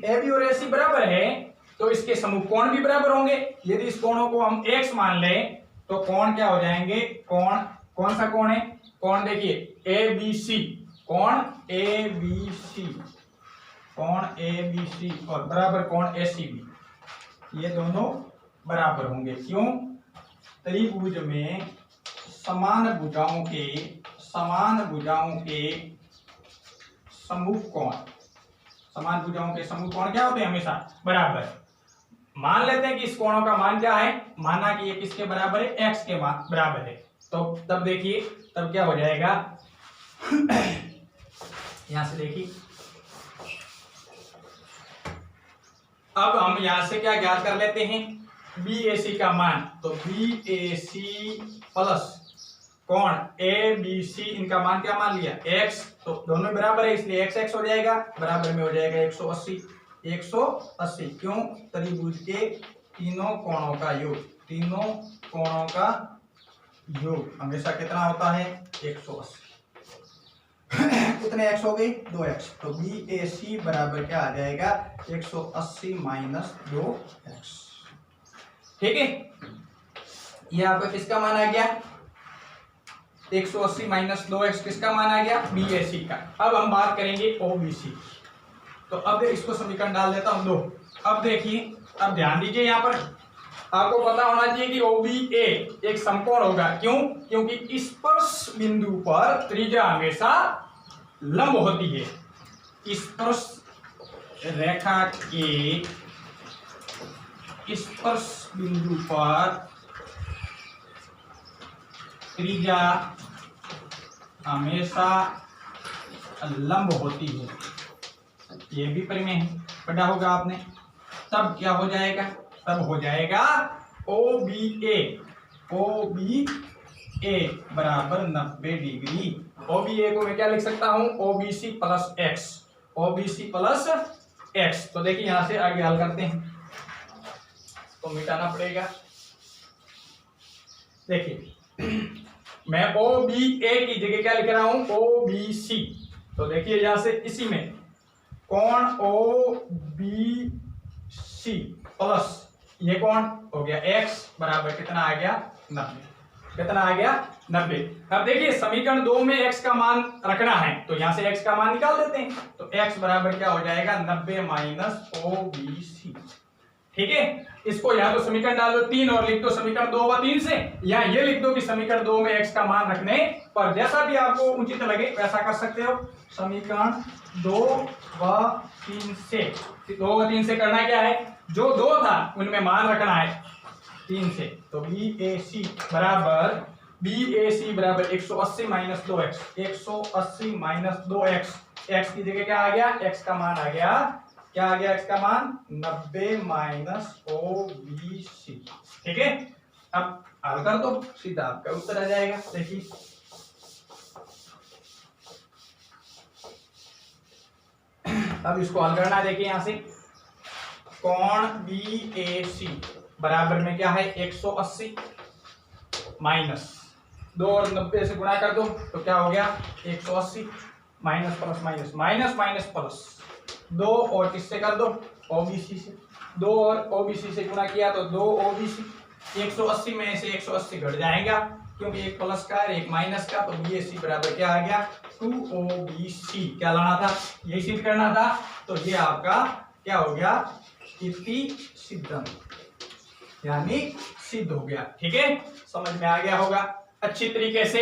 AB और AC बराबर है तो इसके समूह कोण भी बराबर होंगे। यदि इस कोणों को हम x मान लें तो कोण क्या हो जाएंगे, कोण कौन सा कोण है, कोण देखिए ABC, कोण ABC और बराबर कोण AC भी, ये दोनों बराबर होंगे। क्यों, त्रिभुज में समान भुजाओं के समूह कोण, समान भुजाओं के समूह कोण क्या होते हैं, हमेशा बराबर। मान लेते हैं कि इस कोणों का मान क्या है, माना कि ये किसके बराबर है, x के बराबर है। तो तब देखिए तब क्या हो जाएगा यहां से देखिए, अब हम यहां से क्या ज्ञात कर लेते हैं, BAC का मान। तो BAC प्लस कोण ABC, इनका मान क्या मान लिया x, तो दोनों बराबर है इसलिए x हो जाएगा, बराबर में हो जाएगा 180। क्यों, त्रिभुज के तीनों कोणों का योग हमेशा कितना होता है 180। कितने एक्स हो गई 2x, तो बी ए सी बराबर क्या आ जाएगा 180 माइनस 2x। ठीक है, ये आपका किसका मान आ गया 180 माइनस 2x किसका मान आ गया बी ए सी का। अब हम बात करेंगे ओ बी सी, तो अब इसको समीकरण डाल देता हूं 2। अब देखिए, अब ध्यान दीजिए, यहाँ पर आपको पता होना चाहिए कि ओ बी ए एक समकोण होगा। क्यों? क्योंकि स्पर्श बिंदु पर त्रिज्या हमेशा लंब होती है। स्पर्श रेखा के स्पर्श बिंदु पर त्रिज्या हमेशा लंब होती है। ये भी परिमेय है, पढ़ा होगा आपने। तब क्या हो जाएगा, तब हो जाएगा ओ बी ए बराबर 90 डिग्री। ओ बी ए को मैं क्या लिख सकता हूं O B C plus x, O B C plus x. तो देखिए यहां से आगे हल करते हैं, तो मिटाना पड़ेगा। देखिए मैं ओ बी ए की जगह क्या लिख रहा हूं ओ बी सी। तो देखिए यहां से इसी में कोण ओ बी सी प्लस ये कोण हो गया x बराबर कितना आ गया 90। कितना आ गया 90। अब देखिए समीकरण 2 में x का मान रखना है, तो यहां से x का मान निकाल देते हैं। तो x बराबर क्या हो जाएगा 90 माइनस ओ बी सी। ठीक है, इसको या तो समीकरण डाल दो 3 और लिख दो समीकरण 2 व 3 से, या ये लिख दो कि समीकरण 2 में x का मान रखने पर, जैसा भी आपको उचित लगे वैसा कर सकते हो। समीकरण 2 व 3 से, 2 व 3 से करना क्या है, जो 2 था उनमें मान रखना है 3 से। तो बी ए सी बराबर 180 minus 2x, 180 minus 2x। x की जगह क्या आ गया, x का मान आ गया, क्या आ गया x का मान 90 माइनस ओ बी सी। ठीक है, अब हल कर दो, सीधा आपका उत्तर आ जाएगा। देखिए अब इसको हल करना है। देखिए यहां से कोण बी ए सी बराबर में क्या है 180 माइनस 2 और 90 से गुणा कर दो, तो क्या हो गया 180 minus plus minus minus minus plus 2 और किससे कर दो ओबीसी से, 2 और ओबीसी से गुणा किया तो 2 ओबीसी। 180 में से 180 घट जाएगा क्योंकि एक प्लस का है एक माइनस का, तो बीएससी बराबर क्या आ गया 2ओबीसी। क्या लाना था, यही सिद्ध करना था। तो ये आपका क्या हो गया इति सिद्धम, यानी सिद्ध हो गया। ठीक है, समझ में आ गया होगा अच्छी तरीके से।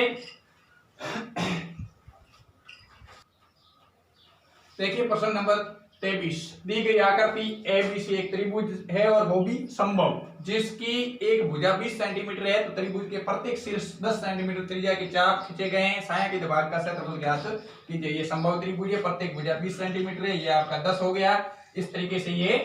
देखिए प्रश्न नंबर 23, दी गई आकृति एबीसी एक त्रिभुज है और वो भी समबाहु, जिसकी एक भुजा 20 सेंटीमीटर है, तो त्रिभुज के प्रत्येक शीर्ष 10 सेंटीमीटर त्रिज्या के चाप खींचे गए हैं। छाया के भाग का क्षेत्रफल ज्ञात कीजिए। ये समबाहु त्रिभुज है, प्रत्येक भुजा 20 सेंटीमीटर है, ये आपका 10 हो गया। इस तरीके से ये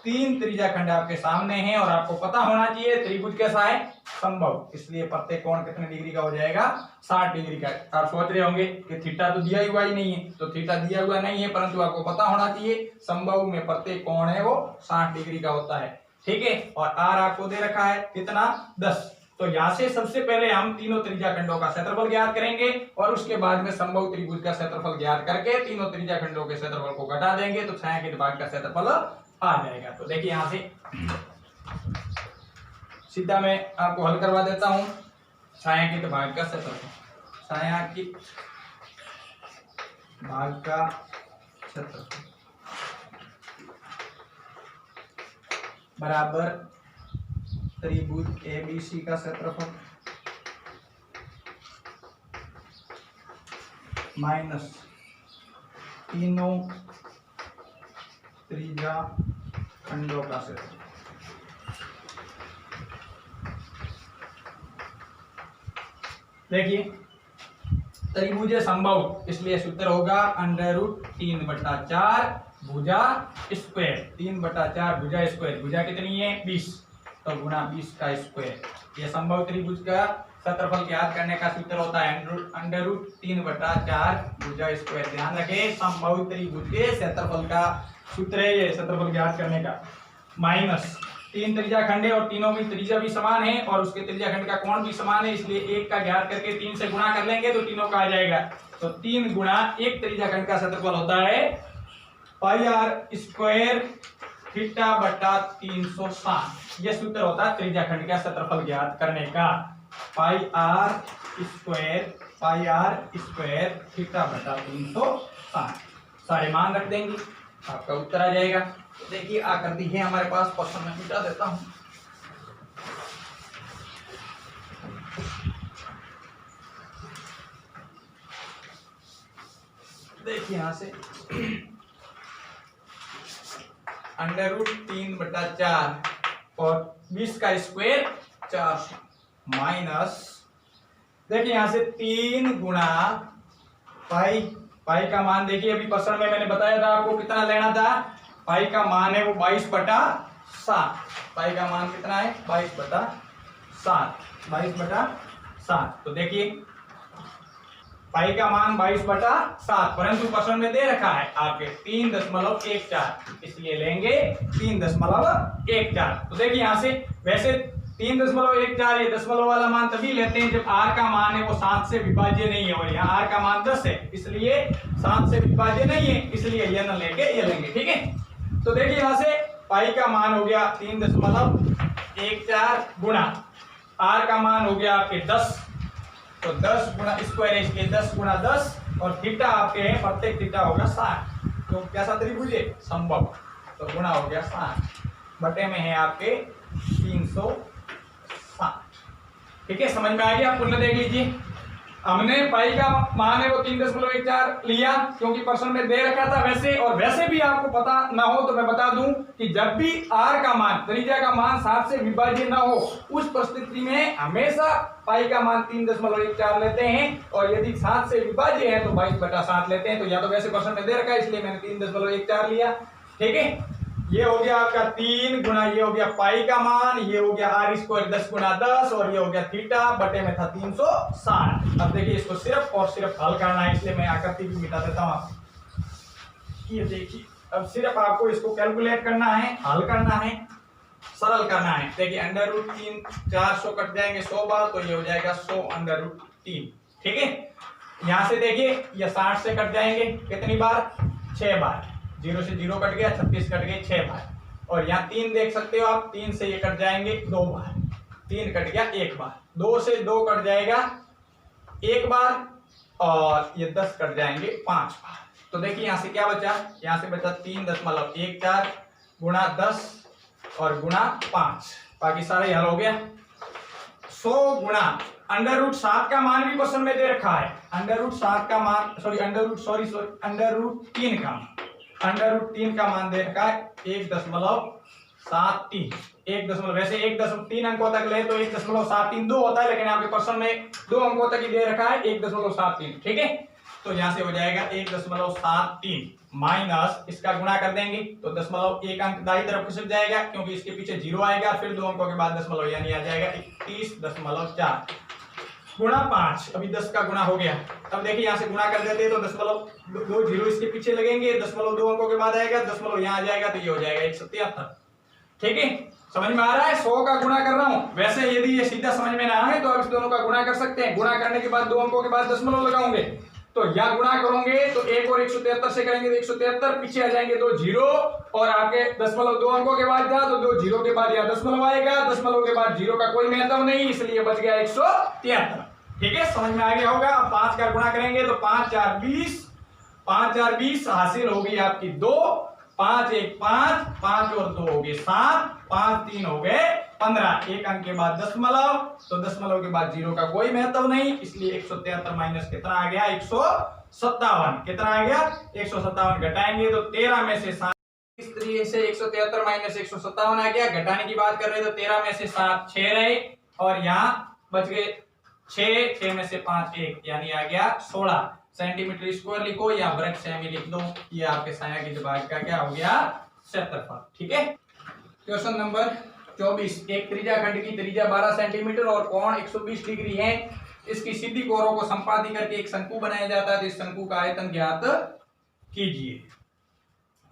3 त्रिज्या खंड आपके सामने हैं और आपको पता होना चाहिए त्रिभुज कैसा है समबाहु, इसलिए प्रत्येक कोण कितने डिग्री का हो जाएगा 60 डिग्री का। आप सोच रहे होंगे कि थीटा तो दिया हुआ ही नहीं है, तो थीटा दिया हुआ नहीं है, परंतु आपको पता होना चाहिए समबाहु में प्रत्येक कोण है वो 60 डिग्री का होता है। ठीक है, और आर आपको दे रखा है कितना 10। तो यहाँ से सबसे पहले हम तीनों त्रिज्या खंडों का क्षेत्रफल ज्ञात करेंगे और उसके बाद में समबाहु त्रिभुज का क्षेत्रफल ज्ञात करके तीनों त्रिज्या खंडों के क्षेत्रफल को घटा देंगे, तो छायांकित भाग का क्षेत्रफल आ जाएगा। तो देखिए यहां से सीधा मैं आपको हल करवा देता हूं। छायांकित भाग का क्षेत्रफल, छायांकित भाग का क्षेत्रफल बराबर त्रिभुज एबीसी का क्षेत्रफल माइनस तीनों त्रिज्या खंडों का क्षेत्रफल। देखिए त्रिभुज समबाहु, इसलिए सूत्र होगा √3/4 भुजा स्क्वायर, 3/4 भुजा स्क्वायर। भुजा कितनी है 20, तो गुणा 20 का स्क्वायर। ये समबाहु त्रिभुज का क्षेत्रफल ज्ञात करने का सूत्र होता है √3/4 भुजा स्क्वायर। ध्यान रखें समबाहु त्रिभुज के क्षेत्रफल का सूत्र है ये, क्षेत्रफल ज्ञात करने का, माइनस तीन त्रिज्याखंड है और तीनों की त्रिज्या भी समान है और उसके त्रिज्याखंड का कोण भी समान है, इसलिए एक का ज्ञात करके 3 से गुणा कर लेंगे तो तीनों का आ जाएगा। तो 3 गुणा एक त्रिज्याखंड का क्षेत्रफल होता है पाई आर स्क्वायर थीटा बटा 360। यह सूत्र होता है त्रिज्याखंड का क्षेत्रफल ज्ञात करने का, पाई आर स्क्वायर थीटा बटा 360। सारे मान रख देंगे, आपका उत्तर आ जाएगा। तो देखिए आकृति है हमारे पास, प्रश्न में मिटा देता हूं। देखिए यहां से √3/4 और 20 का स्क्वायर 400 माइनस, देखिए यहां से 3 गुणा पाई का मान, देखिए अभी प्रश्न में मैंने बताया था आपको कितना लेना था, पाई का मान है वो 22/7। पाई का मान कितना है 22/7। तो देखिए पाई का मान 22/7, परंतु प्रश्न में दे रखा है आपके 3.14, इसलिए लेंगे 3.14। तो देखिए यहां से वैसे 3.14 ये दशमलव वाला मान तभी लेते हैं जब r का मान है वो 7 से विभाज्य नहीं है, और यहाँ r का मान 10 है, इसलिए 7 से विभाज्य नहीं है, इसलिए ये न लेके ये लेंगे। ठीक है, तो देखिए यहां से पाई का मान हो गया 3.14 गुणा r का मान हो गया आपके 10, तो 10 गुणा स्क्वायर है इसलिए 10 गुणा 10, और थीटा आपके हैं प्रत्येक थीटा होगा 60, तो कैसा त्रिभुज है संभव, तो गुणा हो गया 60 बटे में है आपके 360। ठीक है, समझ में आ गया। पुनः देख लीजिए, हमने पाई का मान है वो 3.14 लिया क्योंकि प्रश्न में दे रखा था वैसे, और वैसे भी आपको पता ना हो तो मैं बता दूं कि जब भी r का मान, त्रिज्या का मान 7 से विभाज्य ना हो उस परिस्थिति में हमेशा पाई का मान 3.14 लेते हैं, और यदि 7 से विभाज्य है तो 22/7 लेते हैं। तो या तो वैसे प्रश्न में दे रखा है इसलिए मैंने 3.14 लिया। ठीक है, ये हो गया आपका 3 गुणा, ये हो गया पाई का मान, ये हो गया r स्क्वायर 10 गुणा 10, और ये हो गया थीटा बटे में था 360। अब देखिए इसको सिर्फ और सिर्फ हल करना है, इसलिए मैं आकृति भी मिटा देता हूं। ये देखिए अब सिर्फ आपको इसको कैलकुलेट करना है, हल करना है, सरल करना है। देखिए √3 400 कट जाएंगे 100 बार, तो ये हो जाएगा 100√3। ठीक है, यहां से देखिए ये 60 से कट जाएंगे कितनी बार, 6 बार, 0 से 0 कट गया, 36 कट गए 6 बार, और यहाँ 3 देख सकते हो आप, 3 से ये कट जाएंगे 2 बार, 3 कट गया 1 बार, 2 से 2 कट जाएगा 1 बार, और ये 10 कट जाएंगे 5 बार। तो देखिए यहाँ से क्या बचा, यहाँ से बचा 3.14 गुणा 10 और गुणा 5, बाकी सारे हल हो गया। 100 गुणा √7 का मान भी क्वेश्चन में दे रखा है, √3 का मान दे रखा है 1.73, वैसे 1.3 अंकों तक ले तो 1.732 होता है, लेकिन आपके प्रश्न में 2 अंकों तक ही दे रखा है 1.73। ठीक है, तो यहां से हो जाएगा 1.73 माइनस इसका गुणा कर देंगे तो 0.1 अंक दाईं तरफ खिसक जाएगा क्योंकि इसके पीछे 0 आएगा, फिर 2 अंकों के बाद दशमलव यानी आ जाएगा 31.4 गुणा 5। अभी 10 का गुणा हो गया। अब देखिए यहां से गुणा कर देते हैं तो 2 जीरो इसके पीछे लगेंगे, 2 अंकों के बाद आएगा, दशमलव यहाँ आ जाएगा तो ये हो जाएगा 173। ठीक है, समझ में आ रहा है। 100 का गुणा कर रहा हूं, वैसे यदि ये सीधा समझ में ना आए तो आप इस दोनों का गुणा कर सकते हैं। गुणा करने के बाद 2 अंकों के बाद दशमलव लगाओगे तो यहाँ गुणा करोगे तो 1 और 173 से करेंगे तो 173, पीछे आ जाएंगे 2 जीरो, और आगे दशमलव 2 अंकों के बाद जा तो 2 जीरो के बाद यहाँ दशमलव आएगा, दशमलव के बाद जीरो का कोई महत्व नहीं, इसलिए बच गया 173। ठीक है, समझ में आ गया होगा। अब 5 का गुणा करेंगे तो 5 4 20, 5 4 20 हासिल होगी आपकी 2, 5 1 5, 5 और 2 हो गए 7, 5 3 हो गए 15, 1 अंक के बाद दशमलव, तो दशमलव के बाद जीरो का कोई महत्व नहीं, इसलिए 173 माइनस कितना आ गया 157। कितना आ गया 157, घटाएंगे तो 13 में से 7, इस तरीके से 173 माइनस 157 आ गया। घटाने की बात कर रहे तो 13 में से 7 6 रहे, और यहाँ बच गए 6 में से 5 1, यानी आ गया 16 सेंटीमीटर स्क्वायर लिखो या वर्ग सेमी लिख दो, ये आपके साया की भाग का क्या हो गया क्षेत्रफल। ठीक है, क्वेश्चन नंबर 24, एक त्रिज्याखंड की त्रिज्या 12 सेंटीमीटर और कोण 120 डिग्री है, इसकी सीधी कोरों को संपादित करके एक शंकु बनाया जाता है, तो इस शंकु का आयतन ज्ञात कीजिए।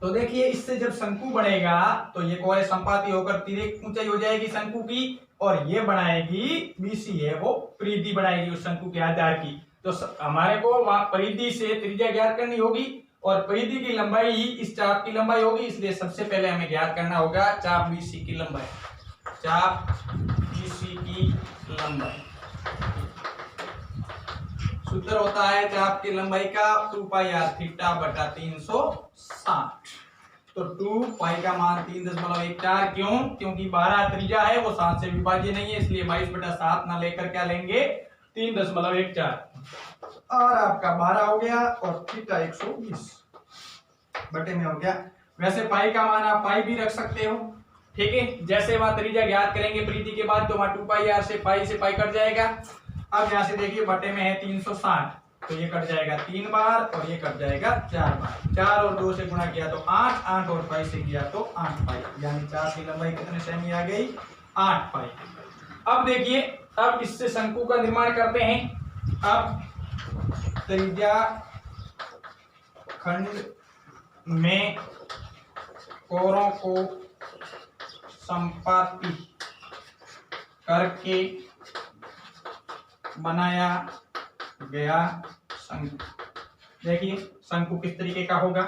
तो देखिए इससे जब शंकु बढ़ेगा तो ये कोरे संपाती होकर तिर्यक ऊंचाई हो जाएगी शंकु की, और ये बनाएगी बीसी है वो परिधि बनाएगी उस शंकु के आधार की। तो हमारे को वहां परिधि से त्रिज्या ज्ञात करनी होगी और परिधि की लंबाई ही इस चाप की लंबाई होगी, इसलिए सबसे पहले हमें ज्ञात करना होगा चाप बीसी की लंबाई। चाप बीसी की लंबाई सूत्र होता है चाप की लंबाई का 2 पाई r थीटा बटा 360। तो 2 पाई का मान 3.14, क्यों? क्योंकि 12 त्रिज्या है, वो 7 से विभाज्य नहीं है, इसलिए 22/7 ना लेकर क्या लेंगे 3.14। और आपका 12 हो गया और थीटा 120 बटे में हो गया। वैसे पाई का मान आप पाई भी रख सकते हो, ठीक है। जैसे वहां त्रिज्या ज्ञात करेंगे परिधि के बाद तो वहां 2 पाई r से पाई कट जाएगा। अब यहां से देखिए बटे में है 360, तो ये कट जाएगा 3 बार और ये कट जाएगा 4 बार। 4 और 2 से गुणा किया तो 8, 8 और पाई से किया तो 8 पाई, यानी चाप की लंबाई कितने सेमी आ गई 8 पाई। अब देखिए अब इससे शंकु का निर्माण करते हैं। अब त्रिज्या खंड में कोरों को संपाती करके बनाया गया शंकु। देखिए शंकु किस तरीके का होगा,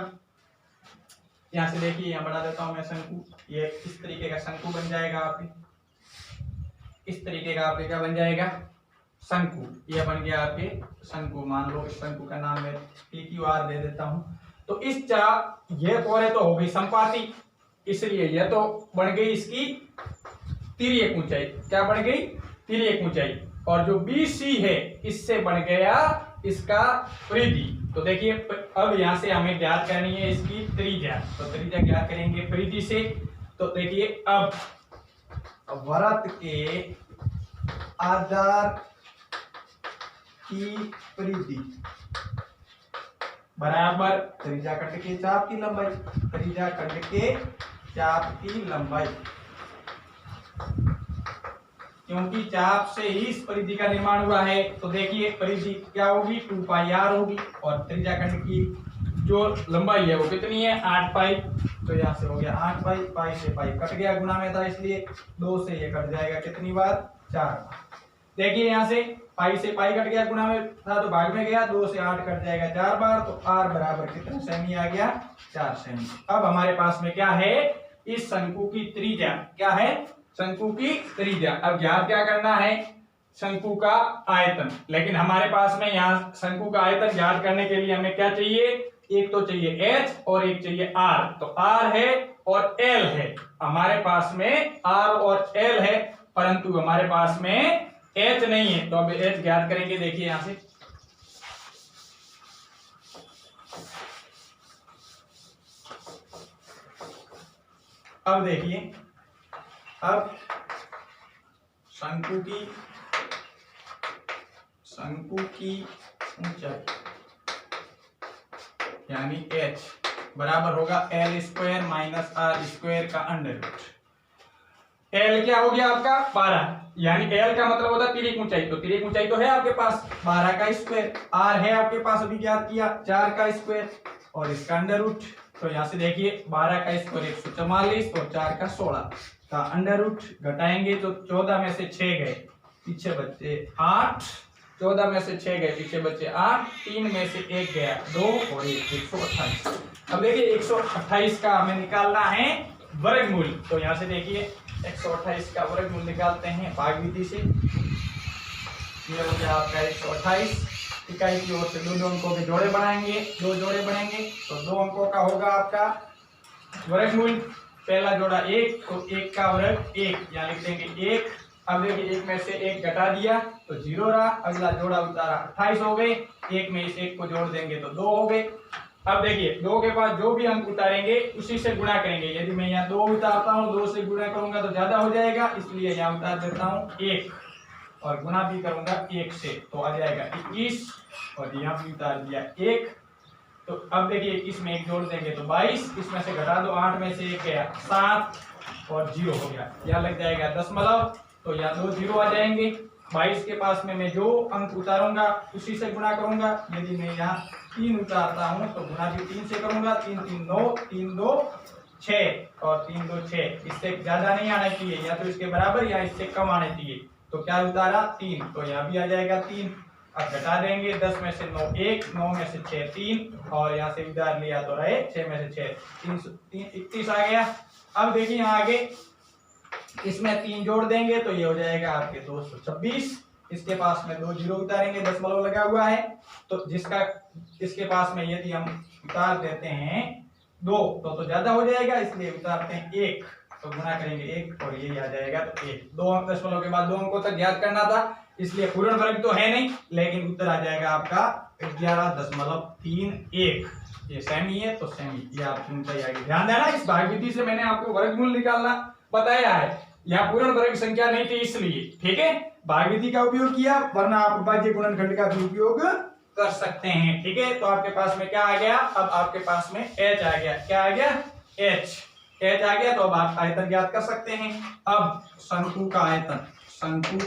यहां से देखिए यहां बढ़ा देता हूं मैं शंकु। ये किस तरीके का शंकु बन जाएगा आपके, इस तरीके का आपके क्या बन जाएगा शंकु। ये बन गया आपके शंकु। मान लो इस शंकु का नाम मैं PQR दे देता हूं। तो इस चाप ये कोरे तो हो गई संपाती, इसलिए यह तो बन गई इसकी तिर्यक ऊंचाई। क्या बन गई तिर्यक ऊंचाई। और जो BC है इससे बन गया इसका परिधि। तो देखिए अब यहां से हमें ज्ञात करनी है इसकी त्रिज्या, तो त्रिज्या ज्ञात करेंगे परिधि से। तो देखिए अब वृत्त के आधार की परिधि बराबर त्रिज्या खंड के चाप की लंबाई। त्रिज्या खंड के चाप की लंबाई, क्योंकि चाप से ही इस परिधि का निर्माण हुआ है। तो देखिए परिधि क्या होगी 2 पाई r होगी और त्रिज्या खंड की जो लंबाई है वो कितनी है 8 पाई। तो यहाँ से हो गया 8 पाई, पाई से पाई कट गया, गुना में था इसलिए 2 से ये कट जाएगा कितनी बार 4 बार। देखिए यहाँ से पाई कट गया, गुना में था तो भाग में गया, 2 से 8 कट जाएगा 4 बार। तो r बराबर कितना सेमी आ गया 4 सेमी। अब हमारे पास में क्या है इस शंकु की त्रिज्या, क्या है शंकु की त्रिज्या। अब ज्ञात क्या करना है शंकु का आयतन, लेकिन हमारे पास में यहाँ शंकु का आयतन ज्ञात करने के लिए हमें क्या चाहिए, एक तो चाहिए h और एक चाहिए r। तो r है और l है, हमारे पास में r और l है, परंतु हमारे पास में h नहीं है। तो अब h ज्ञात करेंगे। देखिए यहां से अब देखिए अब शंकु की ऊंचाई यानी h बराबर होगा l square minus r square का अंडर रूट। l क्या हो गया आपका 12, यानी l का मतलब होता है तिर्यक ऊंचाई। तो तिर्यक ऊंचाई तो है आपके पास 12 का स्क्वायर, r है आपके पास अभी ज्ञात किया 4 का स्क्वायर और इसका अंडर रूट। तो यहाँ से देखिए 12 का स्क्वायर 144 और 4 का 16 का अंडर रूट घटाएंगे तो 14 में से 6 गए पीछे बचे 8, 14 में से 6 गए पीछे बचे 8, 3 में से 1 गया 2 और 1 128। अब देखिए 128 का हमें निकालना है वर्गमूल। तो यहाँ से देखिए 128 का वर्गमूल निकालते हैं भाग विधि से। ये हो गया आपका 128। इकाई की ओर से दो अंकों के जोड़े बनाएंगे, 2 जोड़े बनेंगे तो 2 अंकों का होगा आपका वर्गमूल। पहला जोड़ा 1 तो 1 का वर्ग 1, यहाँ लिख देंगे 1। अब देखिए 1 में से 1 घटा दिया तो 0 रहा, अगला जोड़ा उतारा 28 हो गए, 1 में इस 1 को जोड़ देंगे तो 2 हो गए। अब देखिए 2 के बाद जो भी अंक उतारेंगे उसी से गुणा करेंगे। यदि मैं यहाँ 2 उतारता हूँ 2 से गुणा करूंगा तो ज्यादा हो जाएगा, इसलिए यहाँ उतार देता हूँ 1 और गुणा भी करूंगा 1 से तो आ जाएगा 21 और यहाँ भी उतार दिया 1। तो अब देखिए 21 में 1 जोड़ देंगे तो 22, इसमें से घटा दो 8 में से 1 गया 7 और 0 हो गया, यहाँ लग जाएगा दशमलव। तो यहाँ 2 0 आ जाएंगे, 22 के पास में मैं जो अंक उतारूंगा उसी से गुणा करूंगा। यदि मैं यहाँ 3 उतारता हूँ तो गुणा भी 3 से करूंगा। 3 3 9, 3 2 6 और 3 2 6। इससे ज्यादा नहीं आना चाहिए, या तो इसके बराबर या इससे कम आना चाहिए। तो क्या उतारा 3, तो यहाँ भी आ जाएगा 3। अब घटा देंगे 10 में से 9 1, 9 में से 6 3 और यहाँ से उधार लिया तो रहे 6 में से 6 31 आ गया। अब देखिए यहाँ आगे इसमें 3 जोड़ देंगे तो ये हो जाएगा आपके 226। इसके पास में 2 जीरो उतारेंगे, दशमलव लगा हुआ है तो जिसका इसके पास में यदि हम उतार देते हैं 2 तो ज्यादा हो जाएगा, इसलिए उतारते हैं 1 तो गुणा करेंगे 1 और ये आ जाएगा तो 1। 2 अंक दशमलव के बाद 2 अंकों तक याद करना था, इसलिए पूर्ण वर्ग तो है नहीं, लेकिन उत्तर आ जाएगा आपका 11.31। ये सेमी है तो सेमी, ये आप चिंता आगे ध्यान देना। इस भाग विधि से मैंने आपको वर्गमूल निकालना बताया है, यहाँ पूर्ण वर्ग संख्या नहीं थी इसलिए, ठीक है। भाग विधि का उपयोग किया, वरना आप अभाज्य गुणनखंड का भी उपयोग कर सकते हैं, ठीक है। तो आपके पास में क्या आ गया, अब आपके पास में h आ गया। क्या आ गया, h आ गया। तो अब आप आयतन ज्ञात कर सकते हैं। अब शंकु का आयतन, शंकु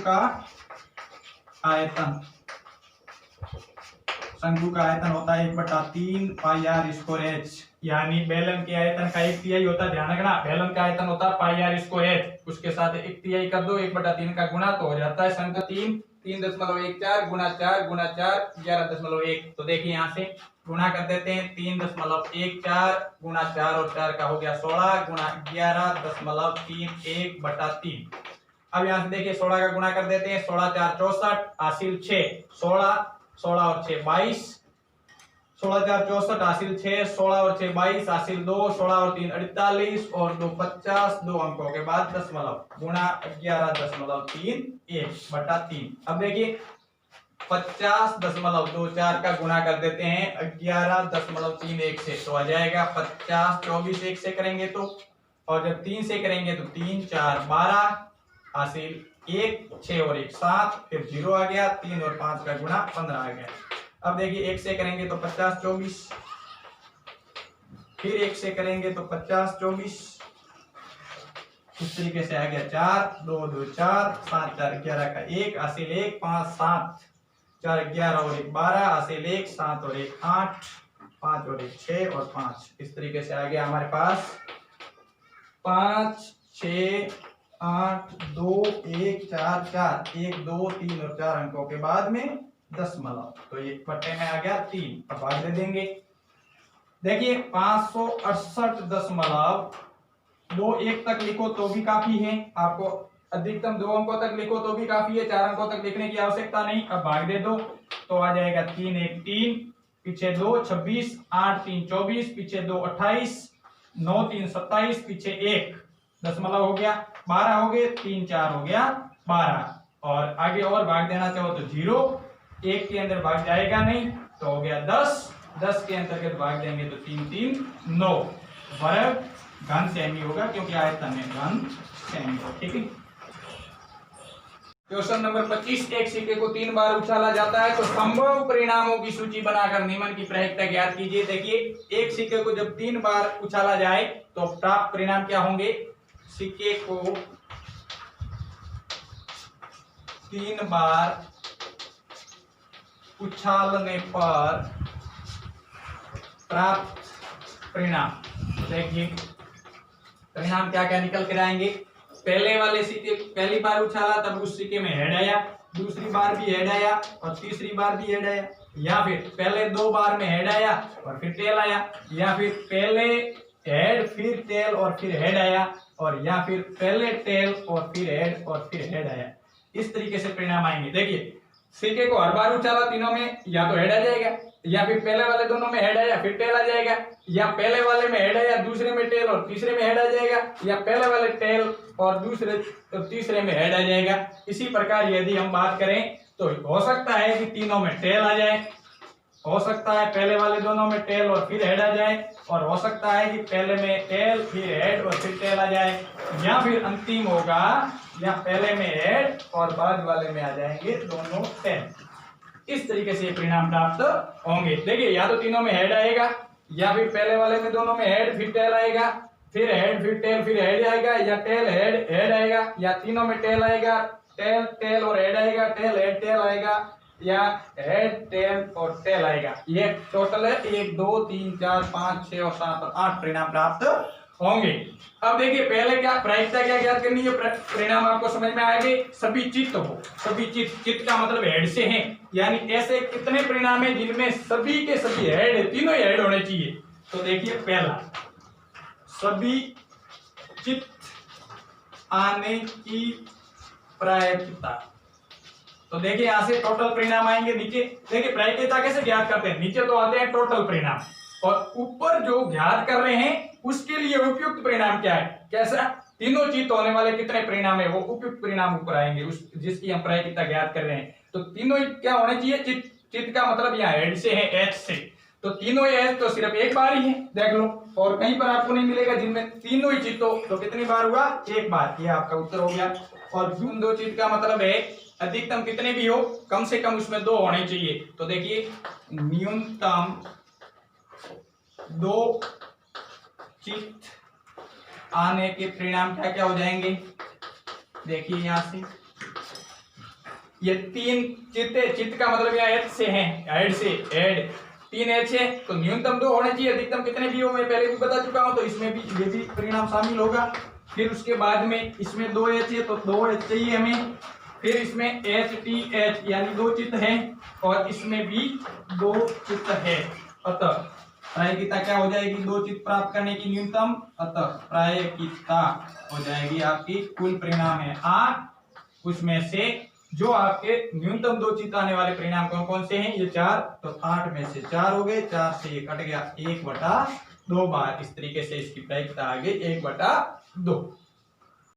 का आयतन होता है 1/3 पाई आर स्क्वायर एच, यानी बेलन के आयतन का 1/3 होता है। ध्यान रखना, बेलन का आयतन होता है पाई आर स्क्वायर एच, उसके साथ 1/3 कर दो, 1/3 का गुणा तो हो जाता है शंकु 3.14 गुणा 4 गुणा 4 11.1। तो देखिए यहाँ से गुणा कर देते हैं, 3.14 गुणा 4 और 4 का हो गया 16 गुणा 11.31/3। अब यहाँ से देखिए 16 का गुणा कर देते हैं, 16 4 64 हासिल 6, 16 और 6 22, 16 4 64 हासिल 6, 16 और 6 22 हासिल 2, 16 और 3 48 और 2 50, 2 अंकों के बाद दशमलव गुणा 11.31/3। अब देखिए 50.24 का गुणा कर देते हैं 11.31 से, तो आ जाएगा 50। 24 1 से करेंगे तो, और जब 3 से करेंगे तो 3 4 12 हासिल 1 6 और 1 7, फिर 0 आ गया, 3 और 5 का गुणा 15 आ गया। अब देखिए 1 से करेंगे तो 50 24, फिर 1 से करेंगे तो 50 24, इस तरीके से आ गया 4 2 2 4 7 4 11 का 1 हासिल 1 5 7 4 11 और 1 12 हासिल 1 7 और 1 8 5 और 1 6 और 5। इस तरीके से आ गया हमारे पास 5 6 8 2 1 4 4 1 2 3 और 4 अंकों के बाद में दशमलव, तो ये बट्टे में आ गया 3। अब भाग दे देंगे, देखिए 568.21 तक लिखो तो भी काफी है, आपको अधिकतम 2 अंकों तक लिखो तो भी काफी है, 4 अंकों तक लिखने की आवश्यकता नहीं। अब भाग दे दो तो आ जाएगा 3 1 3, पीछे 2 26, 8 3 24, पीछे 2 28, 9 3 27, पीछे 1 दशमलव हो गया 12 हो गए, 3 4 हो गया 12, और आगे और भाग देना चाहो तो 0, 1 के अंदर भाग जाएगा नहीं तो हो गया 10, 10 के अंतर्गत भाग देंगे तो 3 3 9। वर्ग घन सेमी होगा क्योंकि आयतन में घन सेमी होगा, ठीक है। क्वेश्चन नंबर 25, एक सिक्के को 3 बार उछाला जाता है तो संभव परिणामों की सूची बनाकर निम्न की प्रायिकता ज्ञात कीजिए। देखिए एक सिक्के को जब 3 बार उछाला जाए तो प्राप्त परिणाम क्या होंगे। सिक्के को 3 बार उछालने पर प्राप्त परिणाम, देखिए परिणाम क्या क्या निकल कर आएंगे। पहले वाले सिक्के पहली बार उछाला तब उस सिक्के में हेड आया, दूसरी बार भी हेड आया और तीसरी बार भी हेड आया, या फिर पहले 2 बार में हेड आया और फिर टेल आया, या फिर पहले हेड फिर टेल और फिर हेड आया, और या फिर पहले टेल और फिर हेड आया। इस तरीके से परिणाम आएंगे। देखिए सिक्के को हर बार उछाला तीनों में या तो हेड आ जाएगा, या फिर पहले वाले दोनों में हेड आया फिर टेल आ जाएगा, या पहले वाले में हेड आया दूसरे में टेल और तीसरे में हेड आ जाएगा, या पहले वाले टेल और दूसरे तीसरे में हेड आ जाएगा। इसी प्रकार यदि हम बात करें तो हो सकता है कि तीनों में टेल आ जाए, हो सकता है पहले वाले दोनों में टेल और फिर हेड आ जाए, और हो सकता है कि पहले में टेल फिर हेड और फिर टेल आ जाए, या फिर अंतिम होगा या पहले में हेड और बाद वाले में आ जाएंगे दोनों टेल। इस तरीके से परिणाम प्राप्त होंगे। देखिए या तो तीनों में हेड आएगा, या फिर पहले वाले में दोनों में हेड फिर टेल आएगा, फिर हेड फिर टेल फिर हेड आएगा, या टेल हेड हेड आएगा, या तीनों में टेल आएगा टेल टेल और हेड आएगा, टेल हेड टेल आएगा, या हेड टेल और टेल आएगा। ये टोटल है 1 2 3 4 5 6 और 7 और 8 परिणाम प्राप्त होंगे। अब देखिए पहले क्या प्रायिकता क्या ज्ञात करनी है, परिणाम आपको समझ में आएंगे। सभी चित्त हो, सभी चित्त का मतलब हेड से हैं, यानी ऐसे कितने परिणाम है जिनमें सभी के सभी हेड है, तीनों ही हेड होने चाहिए। तो देखिए पहला, सभी चित्त आने की प्रायिकता। तो देखिए यहां से टोटल परिणाम आएंगे। नीचे देखिए प्रायिकता कैसे ज्ञात करते हैं, नीचे तो आते हैं टोटल परिणाम, और ऊपर जो ज्ञात कर रहे हैं उसके लिए उपयुक्त परिणाम क्या है, कैसा, तीनों चित्त होने वाले कितने परिणाम है वो उपयुक्त परिणाम ऊपर आएंगे, उस जिसकी हम प्रायिकता ज्ञात कर रहे हैं। तो तीनों क्या होने चाहिए, चित्त, चित्त का मतलब यहाँ हेड से है, एच से, तो तीनों एच तो सिर्फ एक बार ही है, देख लो, और कहीं पर आपको नहीं मिलेगा जिनमें तीनों ही चित्त हो। तो कितनी बार हुआ, एक बार, ये आपका उत्तर हो गया। और दो चित्त का मतलब है अधिकतम कितने भी हो, कम से कम उसमें 2 होने चाहिए। तो देखिए न्यूनतम 2 चित्त आने के परिणाम क्या क्या हो जाएंगे, देखिए यहां से ये 3 चित्त है, चित्त का मतलब यहाँ एच से है, हेड से, हेड 3 एच है, तो न्यूनतम 2 होने चाहिए, अधिकतम कितने भी हो मैं पहले भी बता चुका हूं, तो इसमें भी ये भी परिणाम शामिल होगा। फिर उसके बाद में इसमें 2 एच है, तो 2 एच चाहिए हमें। फिर इसमें एच टी एच यानी 2 चित्त है, और इसमें भी 2 चित्त है, अतः प्रायिकता क्या हो जाएगी, 2 चित्त प्राप्त करने की न्यूनतम, अतः प्रायिकता हो जाएगी आपकी कुल परिणाम है 8, उसमें से जो आपके न्यूनतम 2 चित्त आने वाले परिणाम कौन कौन से हैं, ये 4, तो 8 में से 4 हो गए, 4 से ये कट गया 1/2 बार, इस तरीके से इसकी प्रायिकता आ गई 1/2।